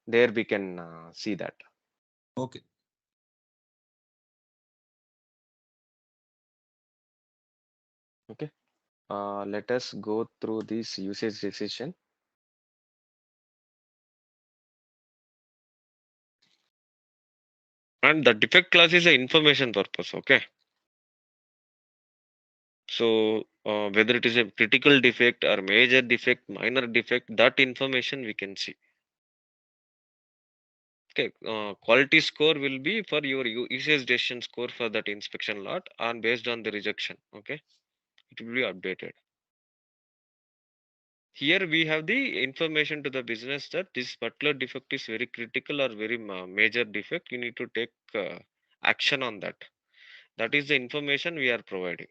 There we can see that. Okay. Okay, let us go through this usage decision. And the defect class is a information purpose. Okay, so whether it is a critical defect or major defect, minor defect, that information we can see. Okay, quality score will be for your usage decision score for that inspection lot and based on the rejection. Okay, it will be updated. Here we have the information to the business that this particular defect is very critical or very major defect. You need to take action on that. That is the information we are providing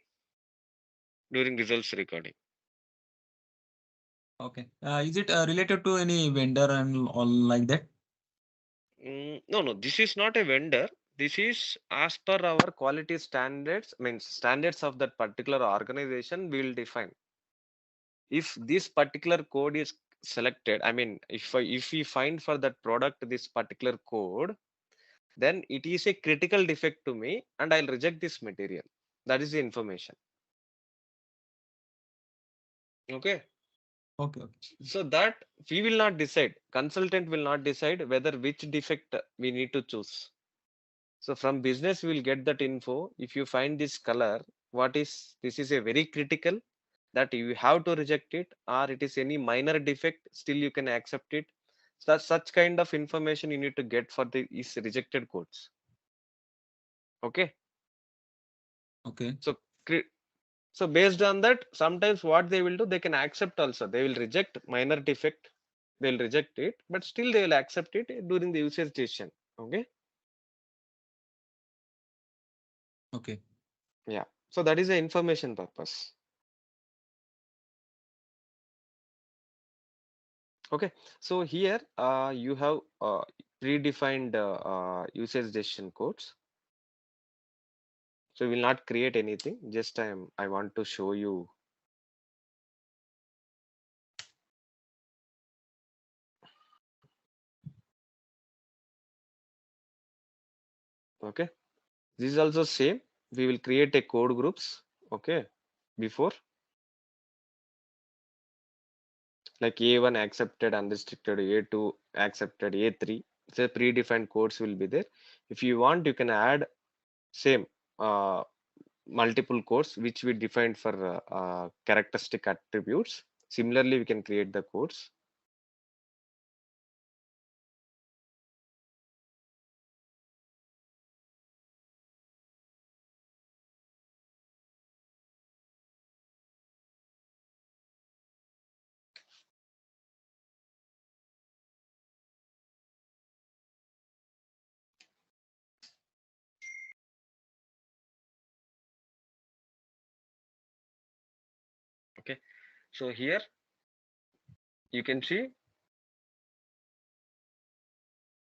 during results recording. Okay. Is it related to any vendor and all like that? No, this is not a vendor. This is as per our quality standards, means standards of that particular organization we will define. If this particular code is selected, I mean, if we find for that product this particular code, then it is a critical defect to me and I'll reject this material. That is the information. Okay. Okay. So that we will not decide, consultant will not decide whether which defect we need to choose. So from business we will get that info. If you find this color, this is a very critical, that you have to reject it, or it is any minor defect, still you can accept it. So such kind of information you need to get for the is rejected codes. Okay. Okay. So based on that, sometimes what they will do, they can accept also. They will reject minor defect. They'll reject it, but still they will accept it during the usage decision. Okay. Okay. Yeah. So that is the information purpose. Okay. So here you have predefined usage decision codes. So we will not create anything. Just I want to show you Okay, this is also same. We will create a code groups. Okay, before like A1 accepted, unrestricted, A2 accepted, A3. So predefined codes will be there. If you want, you can add same multiple codes which we defined for characteristic attributes. Similarly, we can create the codes. Okay, so here you can see.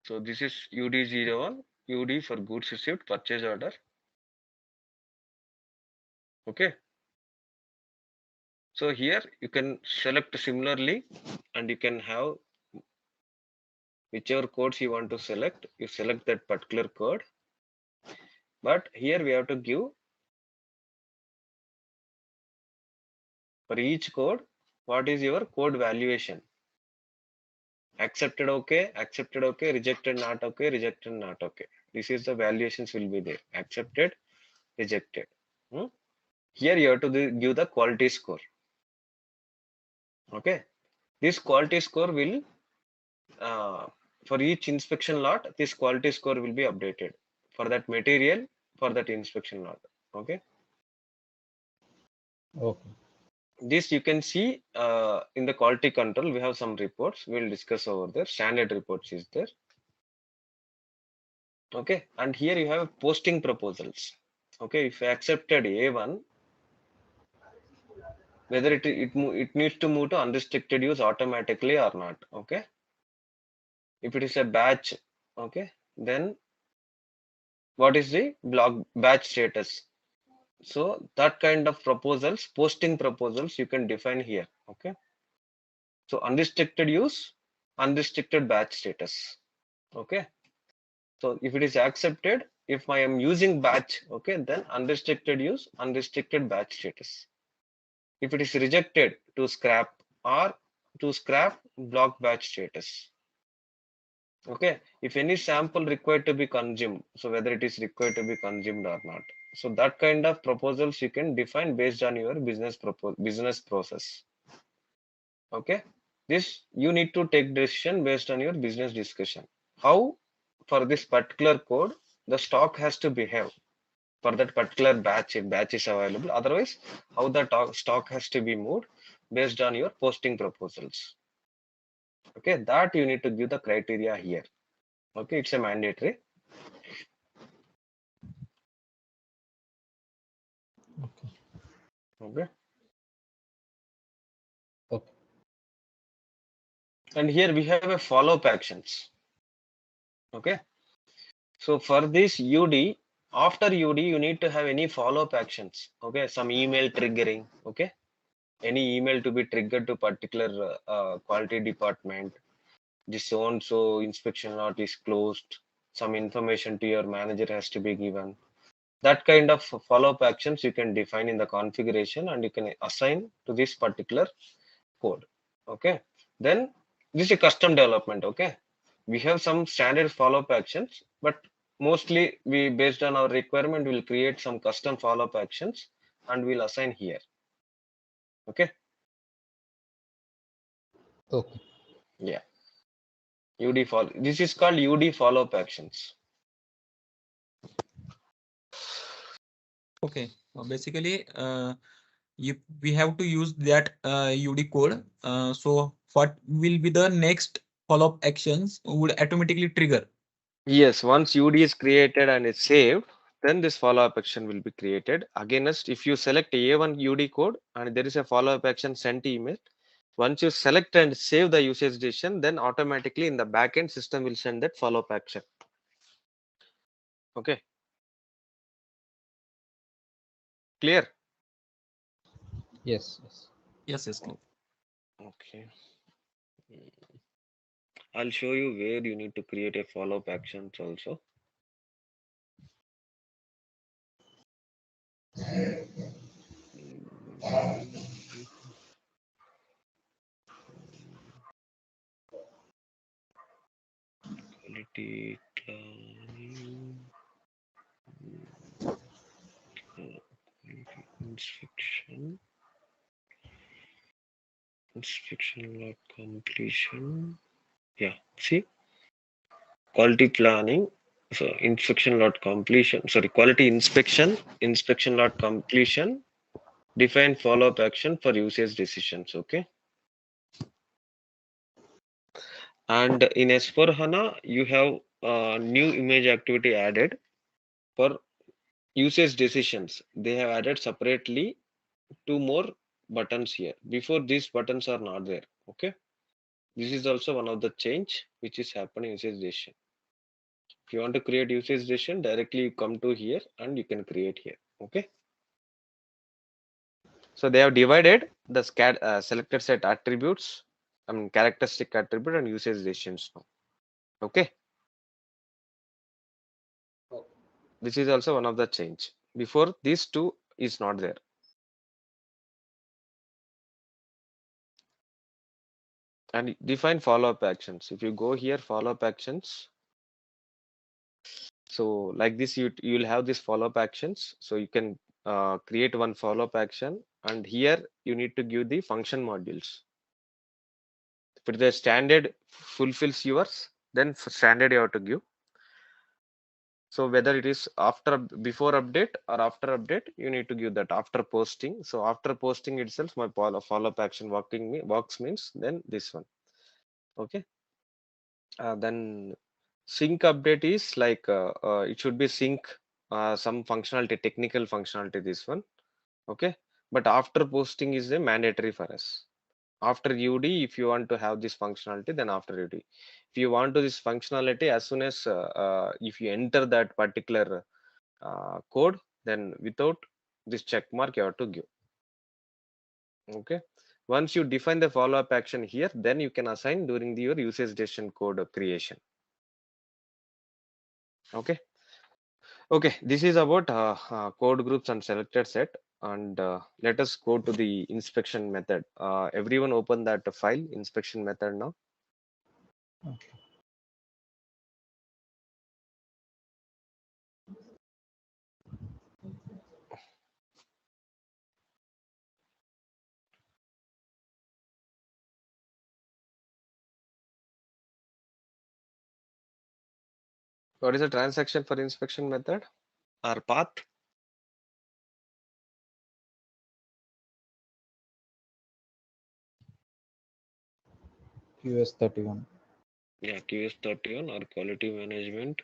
So this is UD01, UD for goods received, purchase order. Okay. So here you can select similarly, and you can have whichever codes you want to select. You select that particular code. But here we have to give for each code what is your code valuation. Accepted okay, rejected not okay, rejected not okay. This is the valuations will be there. Accepted, rejected. Here you have to give the quality score. Okay, this quality score will for each inspection lot, this quality score will be updated for that material, for that inspection lot. Okay. Okay. This you can see in the quality control. We have some reports. We'll discuss over there. Standard reports is there. Okay, and here you have posting proposals. Okay, if you accepted A1, whether it needs to move to unrestricted use automatically or not. Okay, if it is a batch, okay, then what is the block batch status? So that kind of proposals, posting proposals, you can define here. Okay, so unrestricted use, unrestricted batch status. Okay, so if it is accepted, if I am using batch, okay, then unrestricted use, unrestricted batch status. If it is rejected, to scrap, or to scrap block batch status. Okay, if any sample required to be consumed, so whether it is required to be consumed or not. So that kind of proposals you can define based on your business process. Okay, this you need to take decision based on your business discussion. How for this particular code the stock has to behave for that particular batch, if batch is available. Otherwise, how the stock has to be moved based on your posting proposals. Okay, that you need to give the criteria here. Okay, it's a mandatory. Okay. Okay. Okay. And here we have a follow-up actions. Okay. So for this UD, after UD, you need to have any follow-up actions. Okay, some email triggering. Okay, any email to be triggered to particular quality department. This so and so inspection lot is closed. Some information to your manager has to be given. That kind of follow-up actions you can define in the configuration, and you can assign to this particular code. Okay, then this is a custom development. Okay, we have some standard follow-up actions, but mostly we, based on our requirement, will create some custom follow-up actions and we'll assign here. Okay. Okay. Yeah, UD follow, this is called UD follow-up actions. Okay, basically, we have to use that UD code. So what will be the next follow-up actions would automatically trigger? Yes, once UD is created and it's saved, then this follow-up action will be created. Against, if you select A1 UD code and there is a follow-up action sent email, once you select and save the usage decision, then automatically in the backend system will send that follow-up action. Okay. Clear? Yes. Yes. Yes, yes. Okay. I'll show you where you need to create a follow-up actions also. Quality planning, inspection, inspection lot completion. Yeah, see, quality planning. So inspection lot completion. Sorry, quality inspection, inspection lot completion. Define follow-up action for usage decisions. Okay. And in S4HANA, you have a new image activity added for usage decisions. They have added separately two more buttons here. Before, these buttons are not there. Okay. This is also one of the change which is happening in usage decision. If you want to create usage decision, directly you come to here and you can create here. Okay. So they have divided the selected set attributes, I mean characteristic attribute and usage decisions now. Okay. This is also one of the change. Before, these two is not there. And define follow-up actions. If you go here, follow-up actions. So like this, you'll have this follow-up actions. So you can create one follow-up action, and here you need to give the function modules. If the standard fulfills yours, then standard you have to give. So whether it is before update or after update, you need to give that after posting. So after posting itself, my follow-up action works means then this one. Okay. Then sync update is like it should be sync some functionality, technical functionality, this one. Okay. But after posting is a mandatory for us. After UD, if you want to have this functionality, then after UD. If you want to this functionality, as soon as if you enter that particular code, then without this check mark you have to give. Okay. Once you define the follow-up action here, then you can assign during your usage decision code creation. Okay. Okay, this is about code groups and selected set, and let us go to the inspection method. Everyone open that file, inspection method now. Okay. What is the transaction for inspection method or path? QS31. Yeah, QS31 or quality management,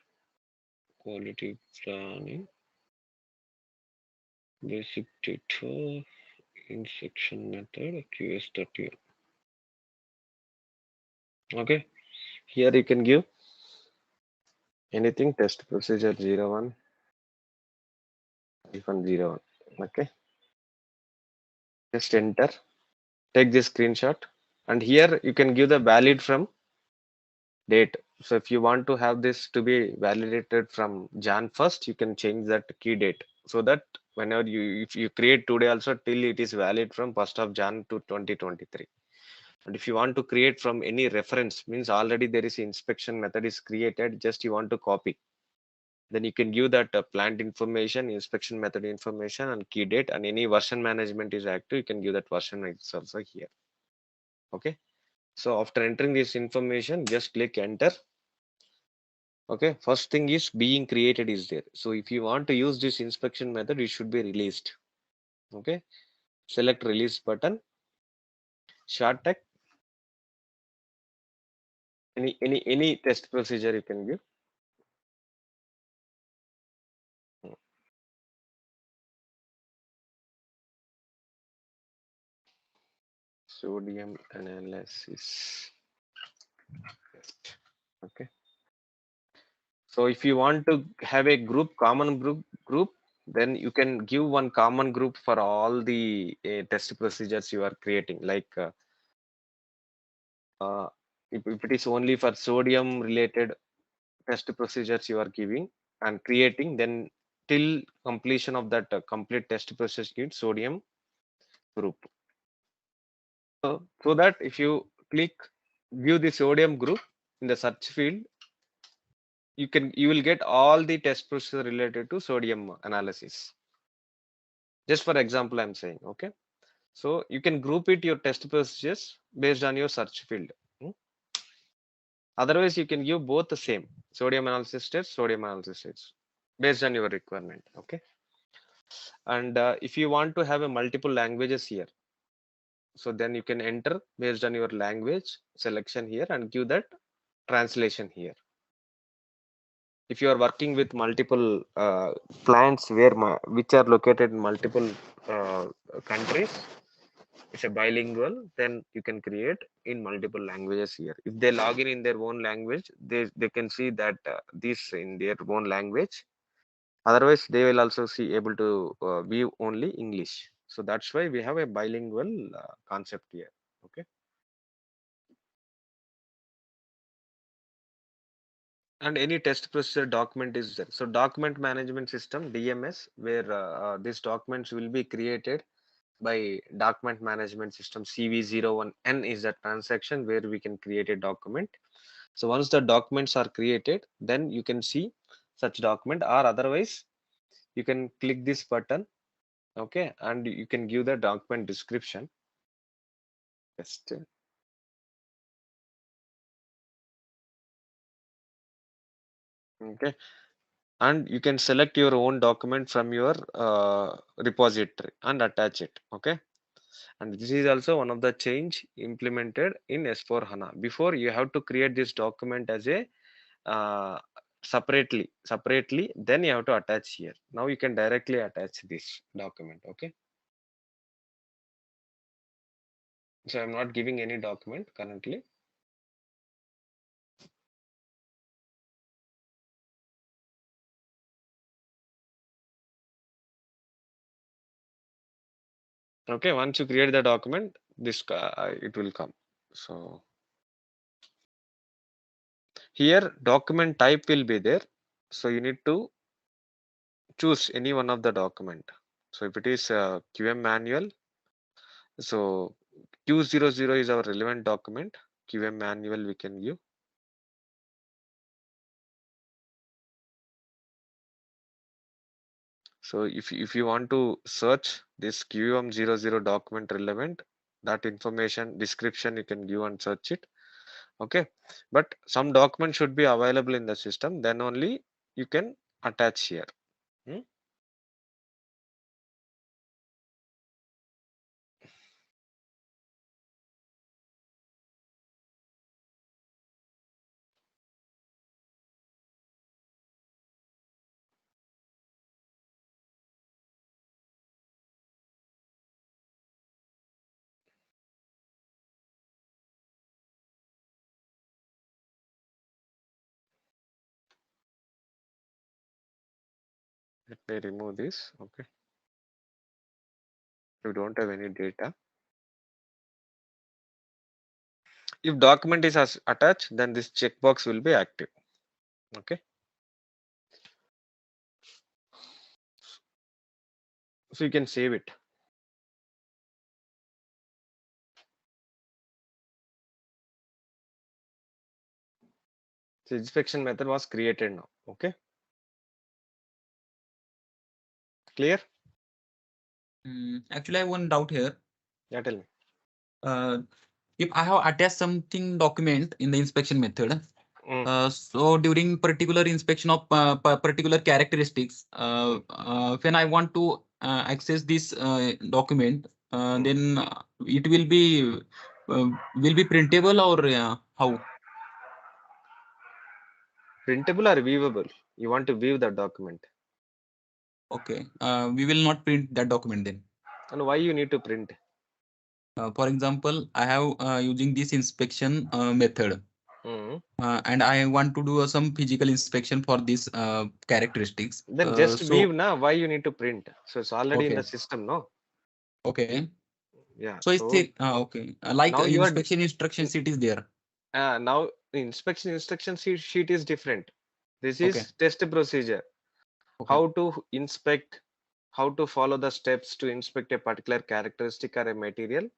quality planning, basic data, inspection method, QS31. Okay, here you can give anything, test procedure 01, even 01. Okay, just enter, take this screenshot, and here you can give the valid from date. So if you want to have this to be validated from Jan 1st, you can change that key date, so that whenever if you create today also, till it is valid from 1st of Jan to 2023. And if you want to create from any reference, means already there is inspection method is created, just you want to copy, then you can give that plant information, inspection method information, and key date, and any version management is active, you can give that version also here. Okay. So after entering this information, just click enter. Okay, first thing is being created is there. So if you want to use this inspection method, it should be released. Okay, select release button, short tech, any test procedure you can give. Sodium analysis. Okay. So if you want to have a common group, then you can give one common group for all the test procedures you are creating. Like if it is only for sodium related test procedures you are giving and creating, then till completion of that complete test process kit sodium group. So that if you click view the sodium group in the search field, you will get all the test process related to sodium analysis. Just for example, I'm saying, okay. So you can group it your test procedures based on your search field. Otherwise, you can give both the same sodium analysis test, sodium analysis test based on your requirement. Okay. And if you want to have a multiple languages here, so then you can enter based on your language selection here and give that translation here. If you are working with multiple plants which are located in multiple countries, it's a bilingual, then you can create in multiple languages here. If they log in their own language, they can see that this in their own language. Otherwise, they will also see able to view only English. So that's why we have a bilingual concept here. Okay. And any test procedure document is there. So document management system, DMS, where these documents will be created by document management system. CV01N is the transaction where we can create a document. So once the documents are created, then you can see such document, or otherwise you can click this button, okay, and you can give the document description. Just okay, and you can select your own document from your repository and attach it. Okay. And this is also one of the change implemented in S4 HANA. Before, you have to create this document as a separately, then you have to attach here. Now you can directly attach this document. Okay. So I'm not giving any document currently. Okay. Once you create the document, this it will come. So here document type will be there. So you need to choose any one of the document. So if it is QM manual, so Q00 is our relevant document. QM manual we can give. So if you want to search this QM00 document relevant, that information description you can give and search it. Okay. But some document should be available in the system, then only you can attach here. Let me remove this. Okay. You don't have any data. If document is attached, then this checkbox will be active. Okay. So you can save it. So inspection method was created now. Okay. Clear? Actually, I have one doubt here. Yeah, tell me. If I have attached something document in the inspection method, so during particular inspection of particular characteristics, when I want to access this document, then it will be printable or how? Printable or viewable? You want to view the document. Okay. We will not print that document then. And why you need to print? For example, I have using this inspection method. And I want to do some physical inspection for these characteristics. Then just view now. Why you need to print? So it's already in the system, no? Okay. Yeah. So it's okay. Like inspection instruction sheet is there. Now the inspection instruction sheet is different. This is test procedure. Okay. how to inspect, how to follow the steps to inspect a particular characteristic or a material.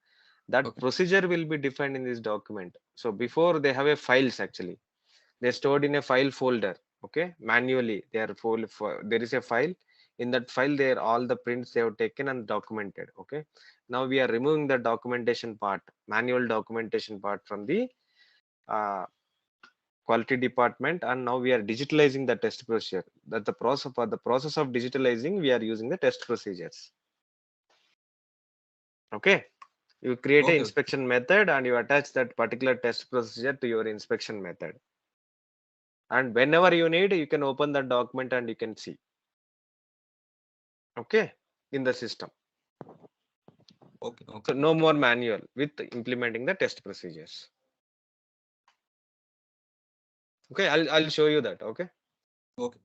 That Okay. procedure will be defined in this document. So before they have a files, actually they're stored in a file folder. Okay, manually they are there is a file. In that file there all the prints they have taken and documented. Okay, now we are removing the documentation part, manual documentation part from the uh, quality department, and now we are digitalizing the test procedure. That the process, for the process of digitalizing, we are using the test procedures. Okay, you create an Okay. inspection method and you attach that particular test procedure to your inspection method, and whenever you need, you can open that document and you can see. Okay, in the system. Okay. So Okay. no more manual with implementing the test procedures. Okay, I'll show you that. Okay, Okay.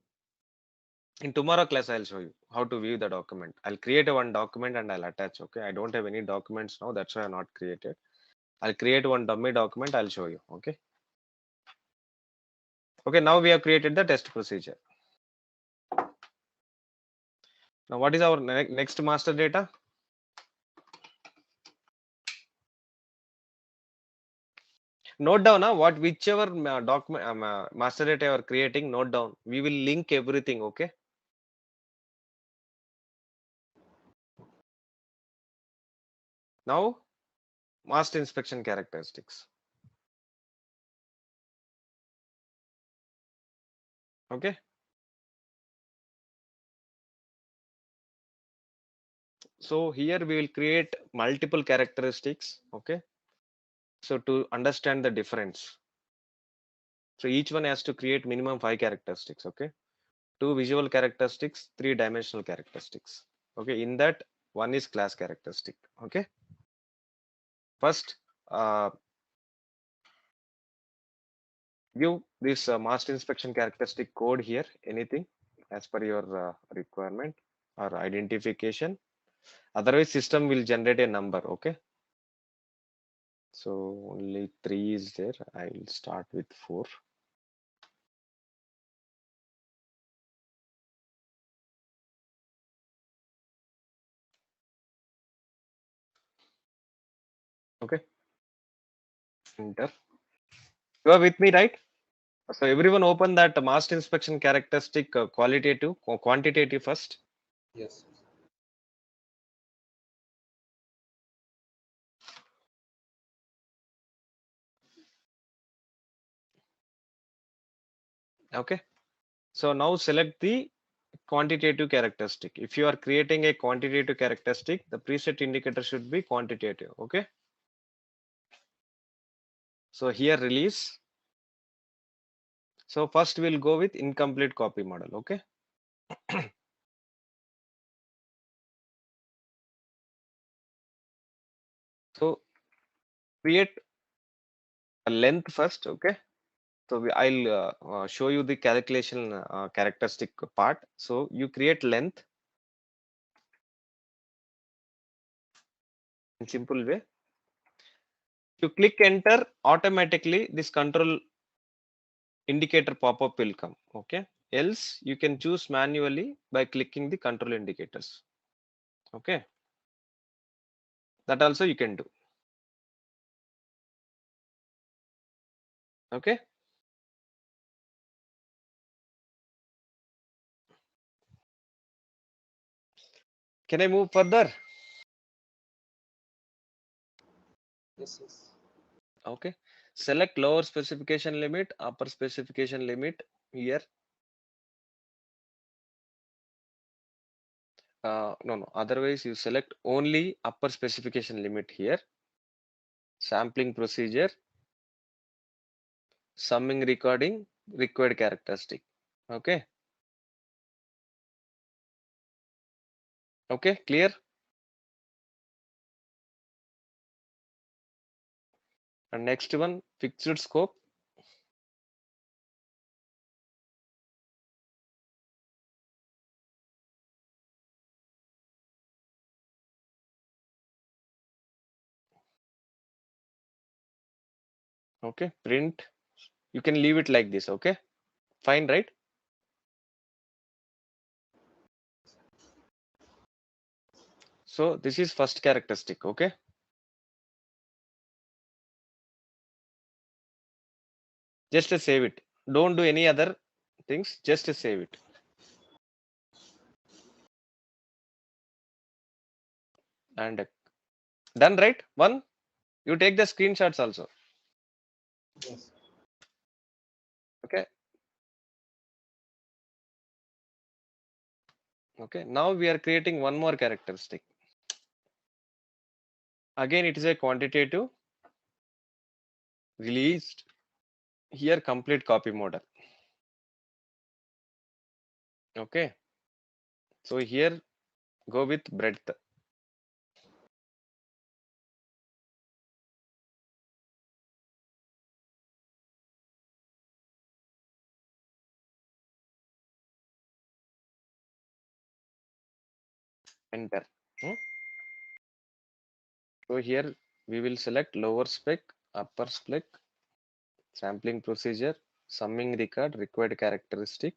in tomorrow class I'll show you how to view the document. I'll create a one document and I'll attach. Okay, I don't have any documents now, that's why I'm not created. I'll create one dummy document, I'll show you. Okay, okay, now we have created the test procedure. Now what is our next master data? Note down what whichever document master data you are creating, note down. We will link everything. Okay, now master inspection characteristics. Okay, so here we will create multiple characteristics. Okay, so to understand the difference, so each one has to create minimum 5 characteristics. Okay, 2 visual characteristics, 3 dimensional characteristics. Okay, in that one is class characteristic. Okay, first view this master inspection characteristic code here, anything as per your requirement or identification. Otherwise system will generate a number. Okay, so only 3 is there. I will start with 4. Okay, enter. You are with me, right? So everyone open that master inspection characteristic qualitative or quantitative first. Yes. Okay, so now select the quantitative characteristic. If you are creating a quantitative characteristic, the preset indicator should be quantitative. Okay, so here release. So first we'll go with incomplete copy model. Okay, so create a length first. Okay, so I'll show you the calculation characteristic part. So you create length in simple way. You click enter, automatically this control indicator pop-up will come. Okay, else you can choose manually by clicking the control indicators. Okay, that also you can do. Okay, can I move further? Yes, yes. Okay, select lower specification limit, upper specification limit here. No, otherwise you select only upper specification limit here. Sampling procedure, summing recording, required characteristic. Okay, okay, clear. And next one, fixed scope. Okay, print. You can leave it like this. Okay, fine, right? So this is first characteristic. Okay. Just to save it. Don't do any other things. Just to save it. And done, right? One. You take the screenshots also. Yes. Okay. Okay. Now we are creating one more characteristic. Again, it is a quantitative released here complete copy model. Okay. So here go with breadth. Enter. So here we will select lower spec, upper spec, sampling procedure, summing record, required characteristic,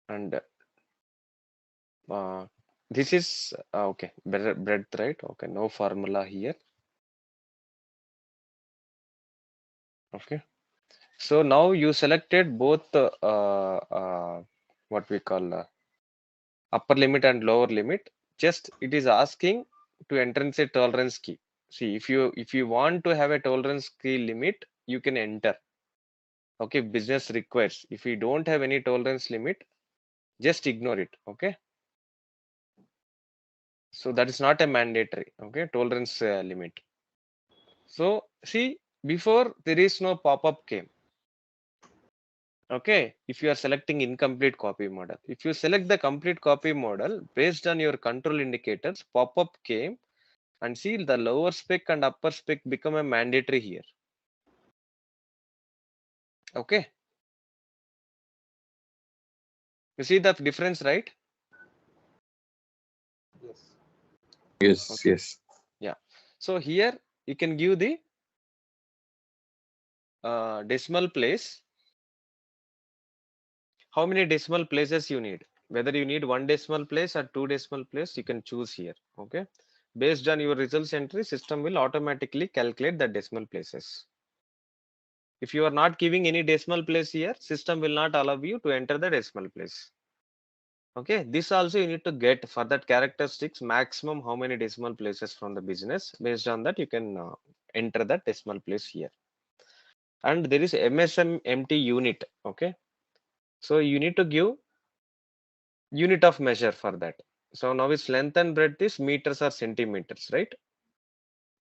and this is okay, breadth, right? Okay, no formula here. Okay, so now you selected both what we call upper limit and lower limit. Just it is asking to enter a tolerance key. See, if you want to have a tolerance key limit, you can enter. Okay, business requires. If you don't have any tolerance limit, just ignore it. Okay, so that is not a mandatory. Okay, tolerance limit. So see, before there is no pop-up came. Okay, if you are selecting incomplete copy model, if you select the complete copy model based on your control indicators, pop-up came, and see the lower spec and upper spec become a mandatory here. Okay, you see the difference, right? Yes. Yes, Okay. yes. Yeah. So here you can give the decimal place. How many decimal places you need? Whether you need 1 decimal place or 2 decimal place, you can choose here. Okay. Based on your results entry, system will automatically calculate the decimal places. If you are not giving any decimal place here, system will not allow you to enter the decimal place. Okay, this also you need to get for that characteristics maximum how many decimal places from the business. Based on that, you can enter that decimal place here. And there is MSM empty unit. Okay, so you need to give unit of measure for that. So now its length and breadth is meters or centimeters, right?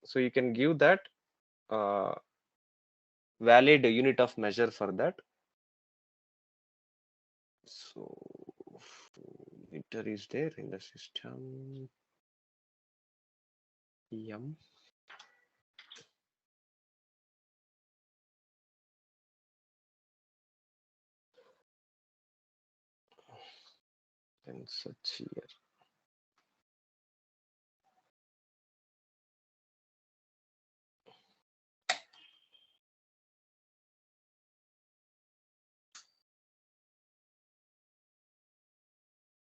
So you can give that valid unit of measure for that. So meter is there in the system. Yum. And such here.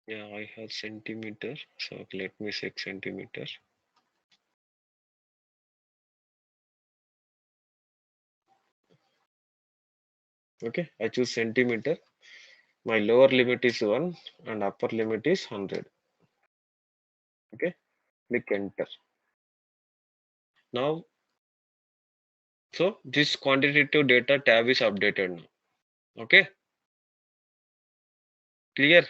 Yeah, I have centimeter. So let me check centimeter. Okay, I choose centimeter. My lower limit is 1 and upper limit is 100. Okay, click enter. Now, so this quantitative data tab is updated now. Okay, clear?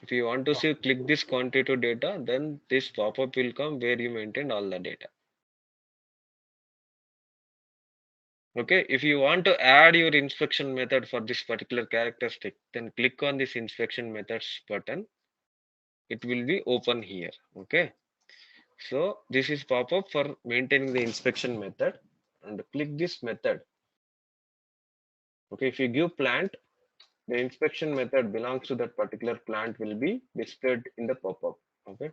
If you want to see, click this quantitative data, then this pop-up will come where you maintain all the data. Okay, if you want to add your inspection method for this particular characteristic, then click on this inspection methods button. It will be open here. Okay, so this is pop-up for maintaining the inspection method, and click this method. Okay, if you give plant, the inspection method belongs to that particular plant will be displayed in the pop-up. Okay,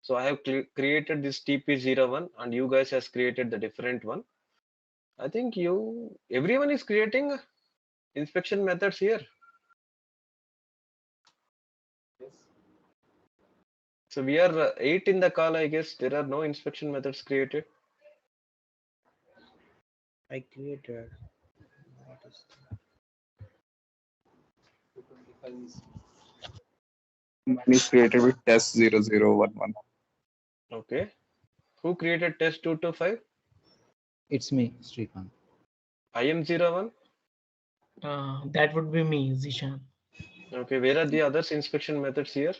so I have created this TP01 and you guys has created the different one. I think everyone is creating inspection methods here. So we are 8 in the call, I guess. There are no inspection methods created. I created. What is Mine is created with test 0011. Okay. Who created test 225? It's me, Srikanth. IM01? That would be me, Zishan. Okay, where are the others inspection methods here?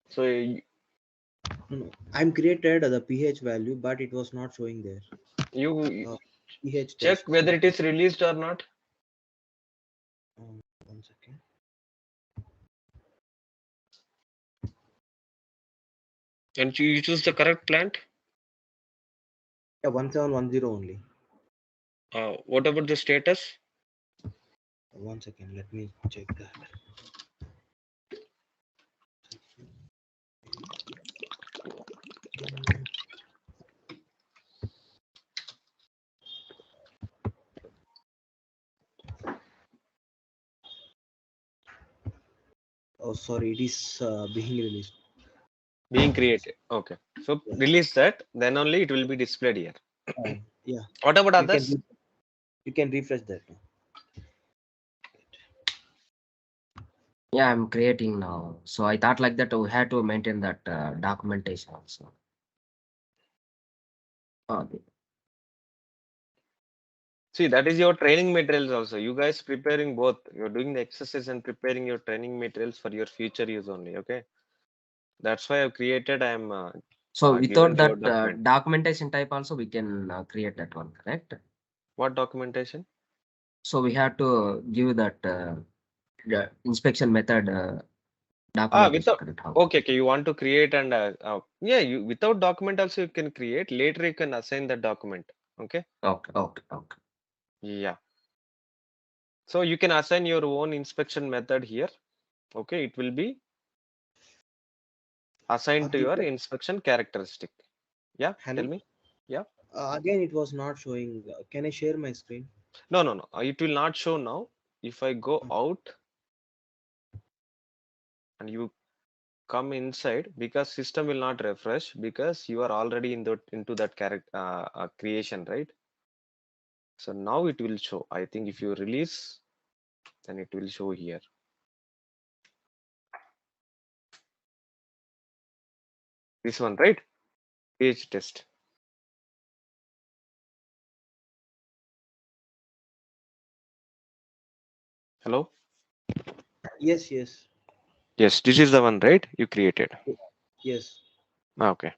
So No, I'm created the pH value, but it was not showing there. you pH check test. whether it is released or not. 1 second. And you choose the correct plant. Yeah, 1710 only. What about the status? 1 second, let me check that. Oh, sorry, it is being released. Being created. Okay. So Yeah. release that, then only it will be displayed here. Yeah. What about others? You can refresh that now. Yeah, I'm creating now. So I thought like that we had to maintain that documentation also. See, that is your training materials also. You guys preparing both. You're doing the exercise and preparing your training materials for your future use only. Okay. That's why I've created. So without given that document. documentation type also we can create that one, correct? What documentation? So we have to give that the inspection method documentation. Without okay, you want to create and yeah, you without document also you can create. Later you can assign the document. Okay. Okay. Yeah. So you can assign your own inspection method here. Okay, it will be assigned to your inspection characteristic. Yeah, Hello? tell me. Yeah. Again, it was not showing. Can I share my screen? No. It will not show now. If I go out and you come inside, because system will not refresh because you are already into that character creation, right? So now it will show. I think if you release, then it will show here. This one, right? Page test. Hello? Yes. Yes, this is the one, right? You created. Yes. Okay.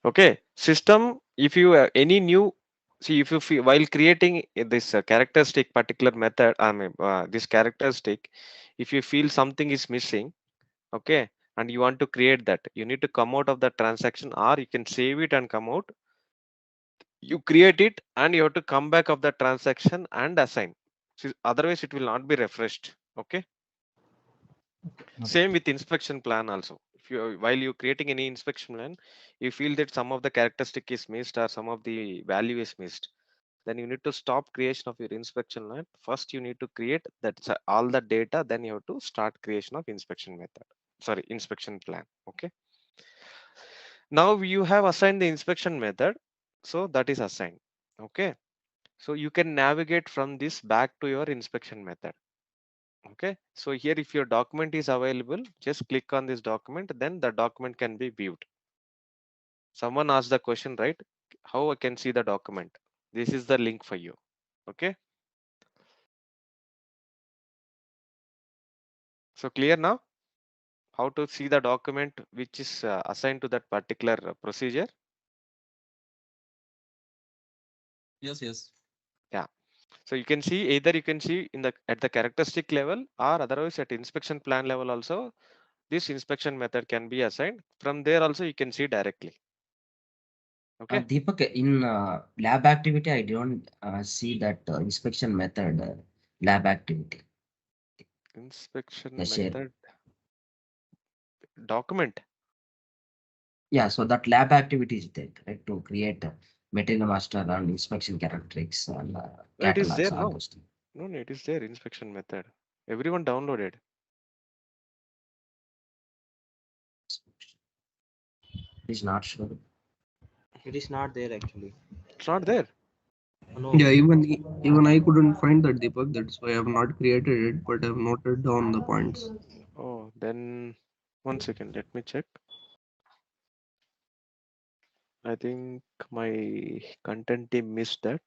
Okay. System, if you any new, see if you feel while creating this characteristic particular method, I mean this characteristic, if you feel something is missing, okay, and you want to create that, you need to come out of the transaction, or you can save it and come out. You create it and you have to come back of the transaction and assign. See, otherwise it will not be refreshed. Okay. Same with inspection plan also. If you while you're creating any inspection plan, you feel that some of the characteristic is missed or some of the value is missed, then you need to stop creation of your inspection plan. First, you need to create that all the data. Then you have to start creation of inspection method. Sorry, inspection plan. Okay. Now you have assigned the inspection method, so that is assigned. Okay. So you can navigate from this back to your inspection method. Okay, so here if your document is available, just click on this document, then the document can be viewed. Someone asked the question, right? How I can see the document? This is the link for you. Okay. So clear now? How to see the document which is assigned to that particular procedure? Yes. Yeah. So you can see either you can see in the at the characteristic level or otherwise at inspection plan level also. This inspection method can be assigned. From there also you can see directly. Okay. Deepak, in lab activity, I don't see that inspection method lab activity. Inspection Share. method document. Yeah, so that lab activity is there, right? To create material master and inspection characteristics and It is there catalogs. now. No, it is there. Inspection method. Everyone downloaded. It's not sure. It is not there actually. It's not there. No. Yeah, even I couldn't find that, Deepak. That's why I have not created it, but I've noted down the points. Oh, then 1 second. Let me check. I think my content team missed that.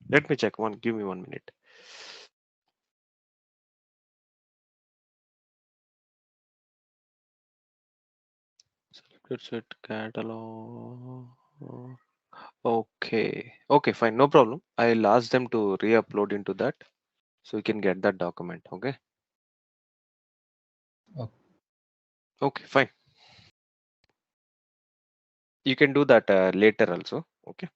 Let me check. Give me 1 minute. Selected set catalog. Okay. Okay, fine. No problem. I'll ask them to re-upload into that so you can get that document. Okay. Okay. Okay, fine. You can do that later also. Okay.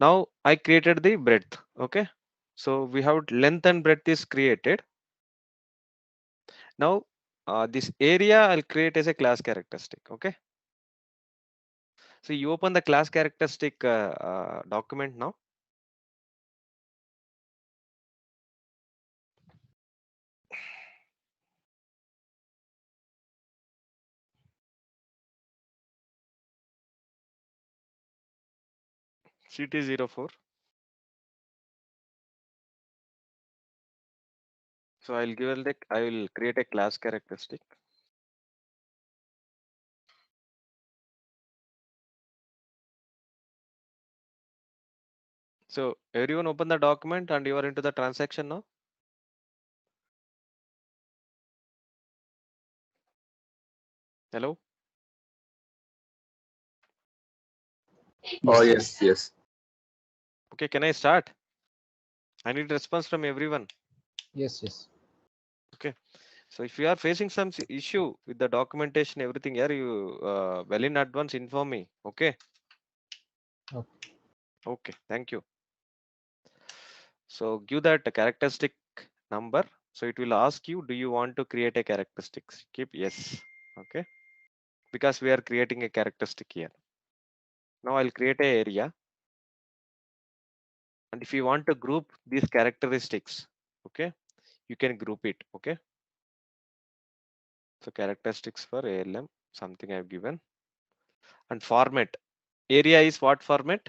Now I created the breadth. Okay. So we have length and breadth is created. Now this area I'll create as a class characteristic. Okay. So you open the class characteristic document now. CT04. So I will create a class characteristic. So everyone open the document and you are into the transaction now. Hello. Oh, yes. Okay, can I start? I need response from everyone. Yes. Okay. So if you are facing some issue with the documentation, everything here, you well in advance inform me. Okay. Okay. Okay. Thank you. So give that characteristic number. So it will ask you, do you want to create a characteristics? Keep yes. Okay. Because we are creating a characteristic here. Now I'll create a area. And if you want to group these characteristics, okay, you can group it. Okay. So characteristics for ALM, something I've given. And format. Area is what format?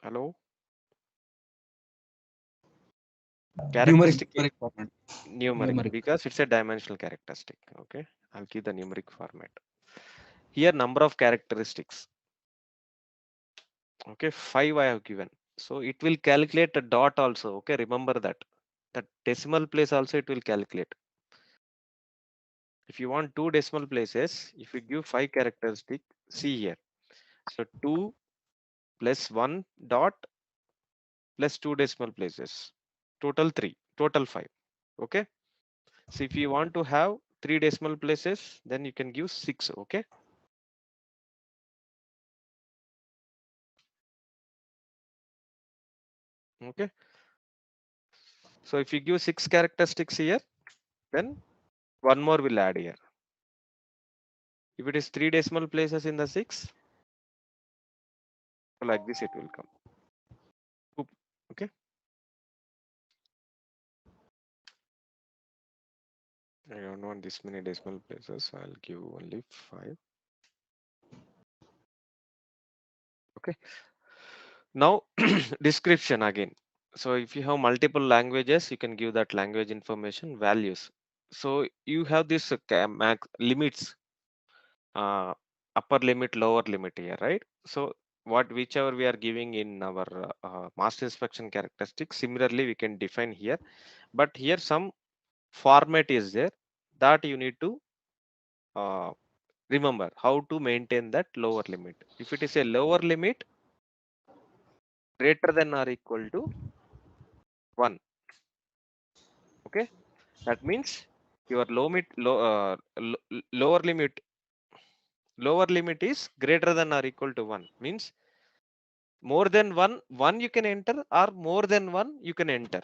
Hello. Characteristic Numeric format. numeric because it's a dimensional characteristic. Okay, I'll keep the numeric format. Here number of characteristics. Okay, 5 I have given. So it will calculate a dot also. Okay, remember that. That decimal place also it will calculate. If you want 2 decimal places, if you give 5 characteristic, see here. So 2 plus 1 dot plus 2 decimal places. Total 3. Total 5. Okay. So if you want to have 3 decimal places, then you can give 6. Okay. Okay. So if you give 6 characteristics here, then one more will add here. If it is 3 decimal places in the 6, so like this it will come. Okay. I don't want this many decimal places, so I'll give only 5. Okay. Now description again. So if you have multiple languages, you can give that language information values. So you have this max limits, upper limit, lower limit here, right? So whichever we are giving in our master inspection characteristics, similarly we can define here. But here some format is there that you need to remember how to maintain that lower limit. If it is a lower limit greater than or equal to 1, okay, that means your lower limit is greater than or equal to 1, means more than 1 you can enter, or more than 1 you can enter.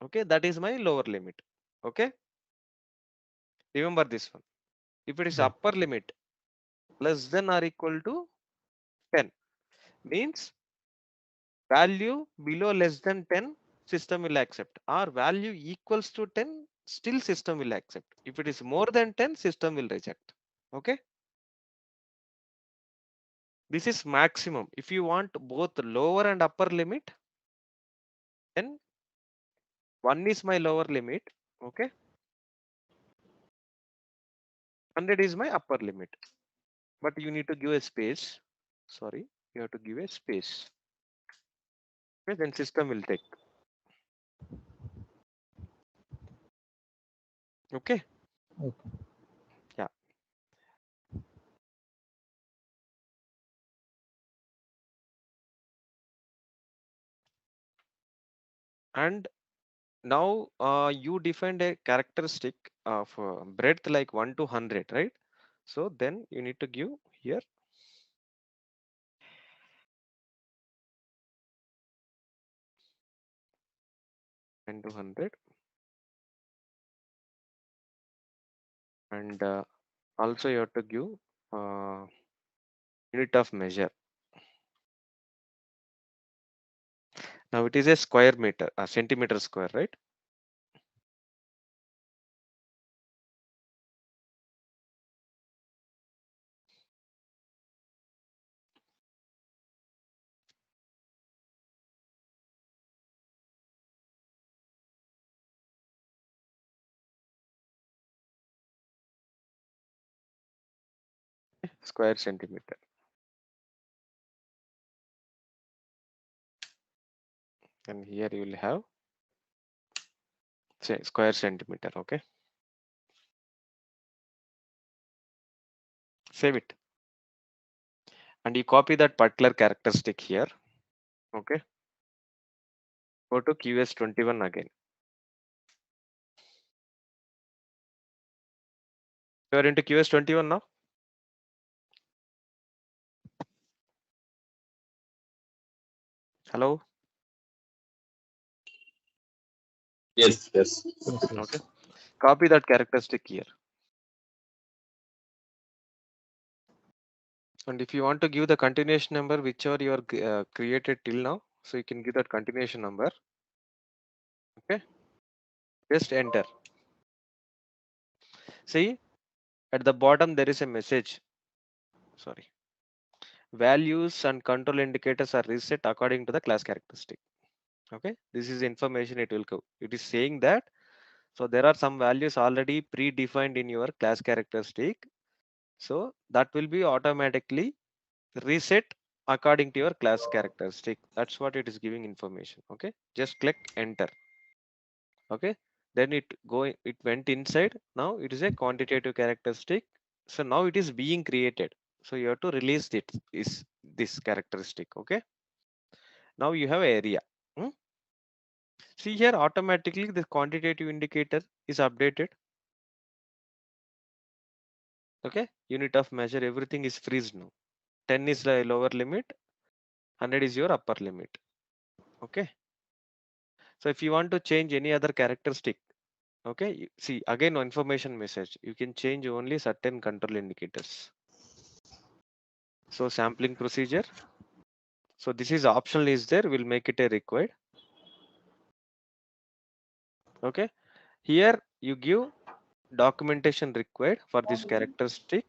Okay, that is my lower limit. Okay, remember this one. If it is upper limit less than or equal to 10, means value below less than 10 system will accept, or value equals to 10 still system will accept. If it is more than 10, system will reject. Okay. This is maximum. If you want both lower and upper limit, then 1 is my lower limit. Okay. 100 is my upper limit. But you need to give a space. Sorry, you have to give a space. Okay, then system will take. Okay. Okay. Yeah. And now you defined a characteristic of breadth like 1 to 100, right? So then you need to give here 10 to 100, and also you have to give unit of measure. Now it is a square meter, a centimeter square, right? Square centimeter. And here you will have say square centimeter. Okay. Save it. And you copy that particular characteristic here. Okay. Go to QS21 again. You are into QS21 now. Hello. Yes, yes. Okay. Copy that characteristic here. And if you want to give the continuation number, whichever you are created till now, so you can give that continuation number. Okay. Just enter. See, at the bottom there is a message. Sorry. Values and control indicators are reset according to the class characteristic. Okay. This is information it will go. It is saying that. So there are some values already predefined in your class characteristic. So that will be automatically reset according to your class characteristic. That's what it is giving information. Okay. Just click enter. Okay. Then it went inside. Now it is a quantitative characteristic. So now it is being created. So you have to release it is this characteristic. Okay. Now you have area. See here automatically the quantitative indicator is updated. Okay. Unit of measure, everything is freeze now. 10 is the lower limit. 100 is your upper limit. Okay. So if you want to change any other characteristic, okay, see again information message, you can change only certain control indicators. So sampling procedure. So this is optional is there, we'll make it a required. Okay. Here you give documentation required for this characteristic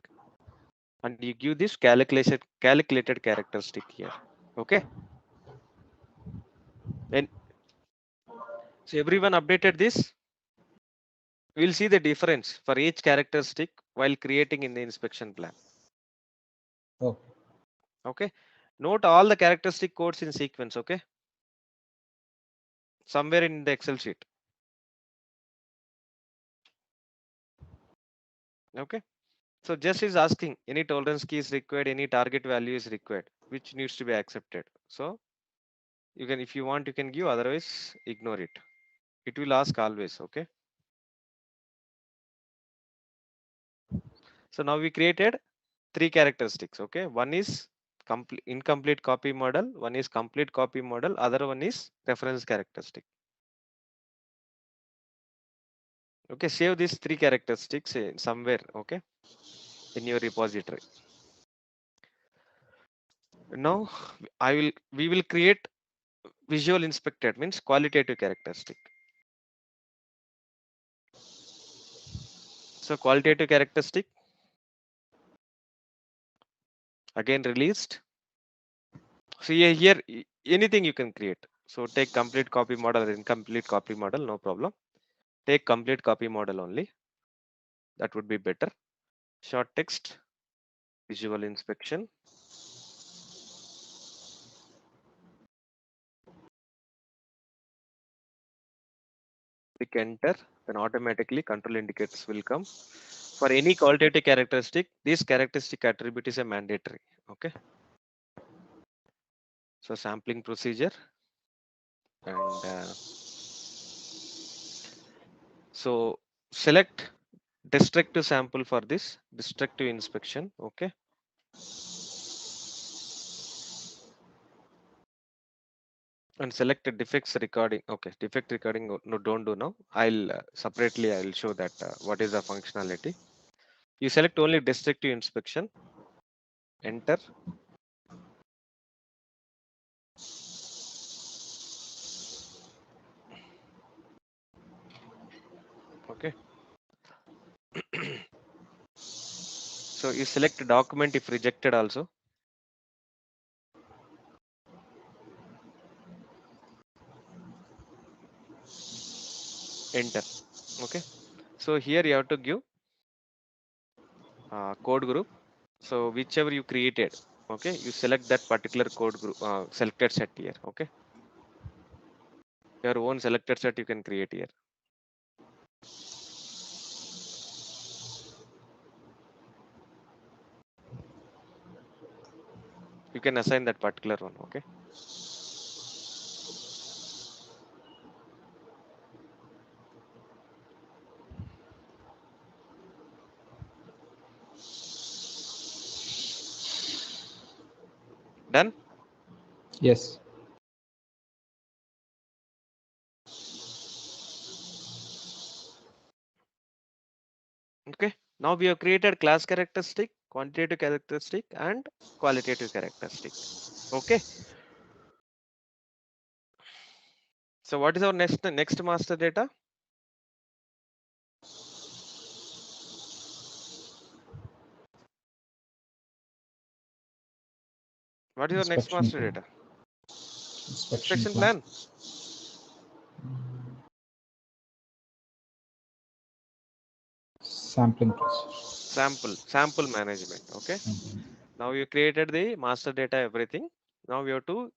and you give this calculated characteristic here. Okay. And so everyone updated this. We'll see the difference for each characteristic while creating in the inspection plan. Okay. Okay. Note all the characteristic codes in sequence. Okay. Somewhere in the Excel sheet. Okay. So just is asking any tolerance key is required, any target value is required, which needs to be accepted. So you can, if you want, you can give, otherwise ignore it. It will ask always. Okay. So now we created 3 characteristics. Okay. One is incomplete copy model. One is complete copy model. Other one is reference characteristic. Okay. Save these 3 characteristics somewhere. Okay. In your repository. Now we will create visual inspected, means qualitative characteristic. So qualitative characteristic again released. So here anything you can create. So take complete copy model or incomplete copy model, no problem. Take complete copy model only. That would be better. Short text, visual inspection. Click enter, then automatically control indicators will come. For any qualitative characteristic, this characteristic attribute is a mandatory. Okay. So sampling procedure and so select destructive sample for this destructive inspection. Okay. And select a defects recording. Okay, defect recording. No, don't do now. I'll separately. I'll show that what is the functionality. You select only destructive inspection. Enter. Okay. So you select document if rejected also. Enter. Okay. So here you have to give code group. So whichever you created, okay, you select that particular code group, selected set here. Okay. Your own selected set you can create here. You can assign that particular one. Okay. Done. Yes. Okay. Now we have created class characteristic, quantitative characteristic, and qualitative characteristic. Okay. So what is our next master data? What is your next Inspection master plan. data? Inspection Inspection plan. plan. Sampling process. Sample management. Okay. Now you created the master data, everything. Now we have to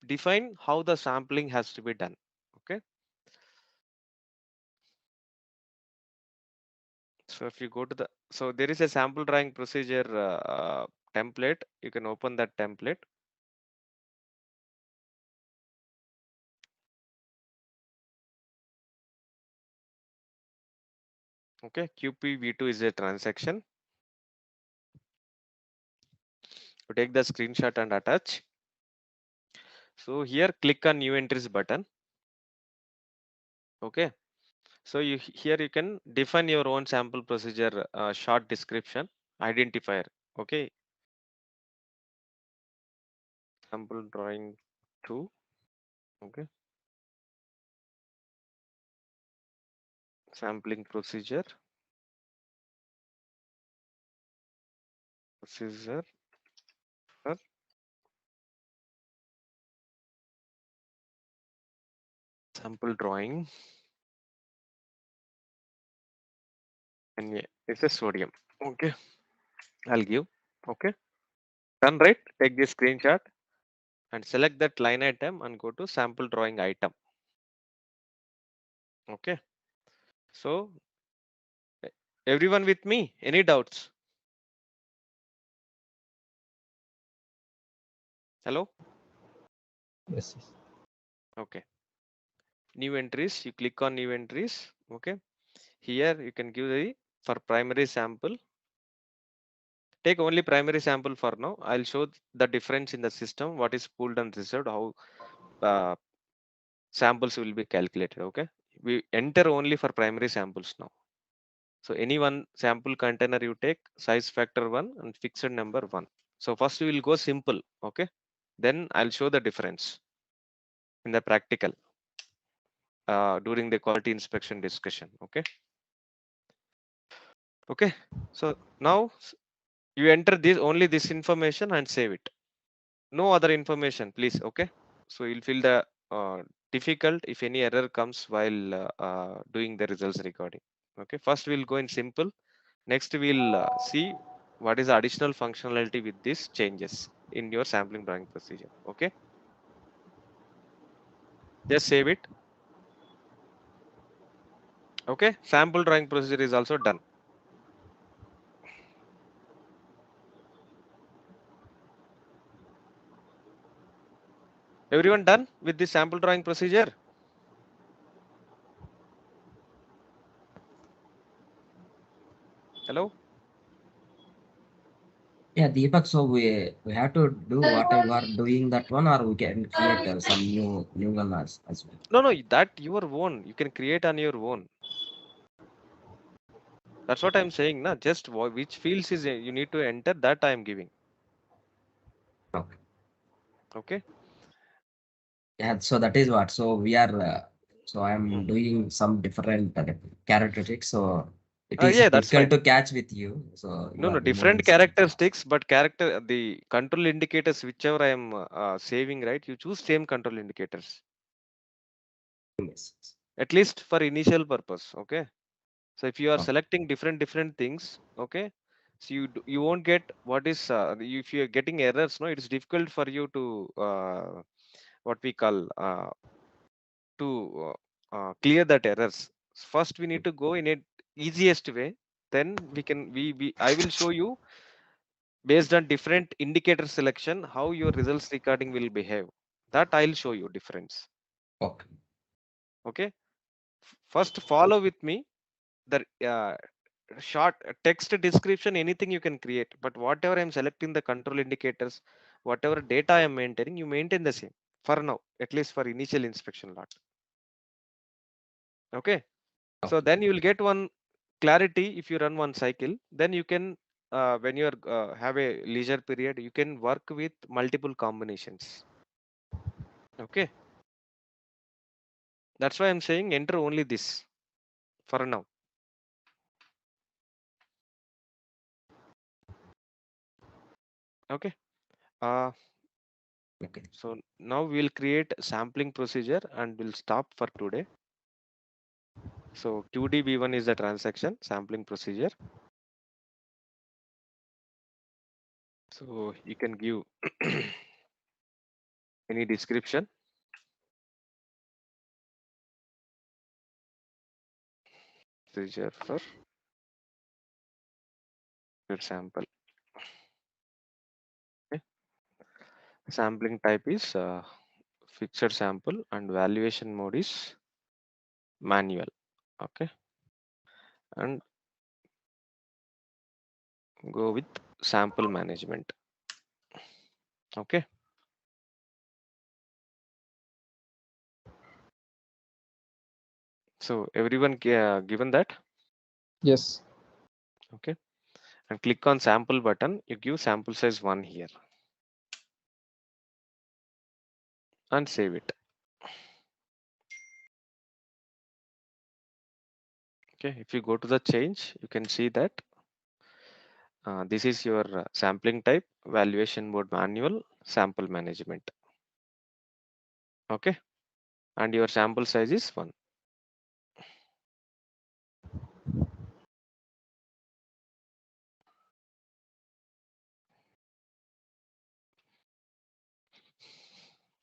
define how the sampling has to be done. Okay. So if you go to so there is a sample drawing procedure template. You can open that template. Okay. QPV2 is a transaction. You take the screenshot and attach. So here click on new entries button. Okay. So here you can define your own sample procedure short description identifier. Okay. Sample drawing 2. Okay. Sampling procedure. Procedure. Sample drawing. And yeah, it's a sodium. Okay. I'll give. Okay. Done, right? Take this screenshot and select that line item and go to sample drawing item. Okay. So everyone with me? Any doubts? Hello? Yes. Okay. New entries. You click on new entries. Okay. Here you can give the for primary sample. Take only primary sample for now. I'll show the difference in the system. What is pooled and reserved? How samples will be calculated. Okay. We enter only for primary samples now. So any one sample container you take, size factor 1 and fixed number 1. So first we will go simple. Okay. Then I'll show the difference in the practical during the quality inspection discussion. Okay. Okay, so now you enter this only this information and save it. No other information, please. Okay, so you'll feel the difficult if any error comes while doing the results recording. Okay, first we'll go in simple. Next we'll see what is the additional functionality with these changes in your sampling drawing procedure. Okay, just save it. Okay, sample drawing procedure is also done. Everyone done with the sample drawing procedure? Hello? Yeah, Deepak, so we have to do whatever are doing that one, or we can create some new one as well. No, that your own. You can create on your own. That's what I'm saying. Na? Just which fields is you need to enter, that I am giving. Okay. Okay. Yeah, so that is what. So we are. So I'm doing some different characteristics. So it is Yeah, that's difficult fine. to catch with you. So you No, are different removing some. characteristics, but the control indicators, whichever I am saving, right? You choose same control indicators. Yes. At least for initial purpose. Okay. So if you are Okay. selecting different things, okay, so you won't get what is if you are getting errors, no, it's difficult for you to what we call to clear that errors. First we need to go in a easiest way, then we I will show you based on different indicator selection how your results recording will behave. That I'll show you difference. Okay. Okay, first follow with me the short text description, anything you can create, but whatever I'm selecting the control indicators, whatever data I am maintaining, you maintain the same for now, at least for initial inspection lot. Okay, so then you will get one clarity. If you run one cycle, then you can when you are have a leisure period, you can work with multiple combinations. Okay, that's why I'm saying enter only this for now. Okay, Okay. so now we'll create sampling procedure and we'll stop for today. So QDB1 is the transaction sampling procedure. So you can give any description. Procedure for your sample. Okay. Sampling type is fixed sample and valuation mode is manual. Okay, and go with sample management. Okay, so everyone given that? Yes. Okay, and click on sample button. You give sample size 1 here and save it. Okay, if you go to the change, you can see that this is your sampling type, valuation mode manual, sample management. Okay, and your sample size is 1.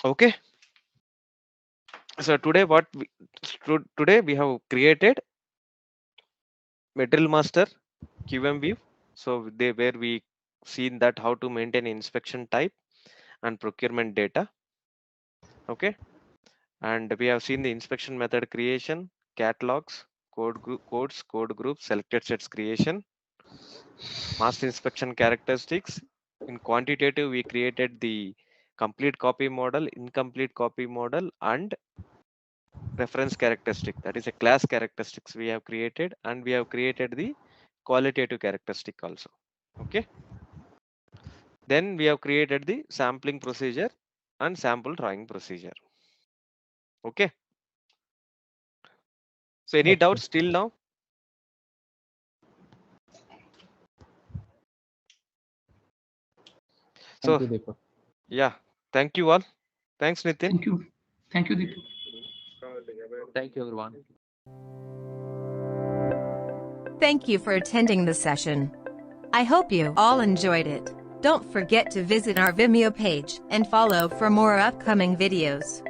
Okay, so today today we have created material master QM view. So where we seen that how to maintain inspection type and procurement data. Okay, and we have seen the inspection method creation, catalogs, codes, code groups, selected sets creation, master inspection characteristics. In quantitative, we created the complete copy model, incomplete copy model, and reference characteristic. That is a class characteristics we have created, and we have created the qualitative characteristic also. Okay. Then we have created the sampling procedure and sample drawing procedure. Okay. So any doubts till now? So Thank you, Deepak. yeah, thank you all. Thanks, Nitin. Thank you. Thank you, Deepak. Thank you, everyone. Thank you for attending the session. I hope you all enjoyed it. Don't forget to visit our Vimeo page and follow for more upcoming videos.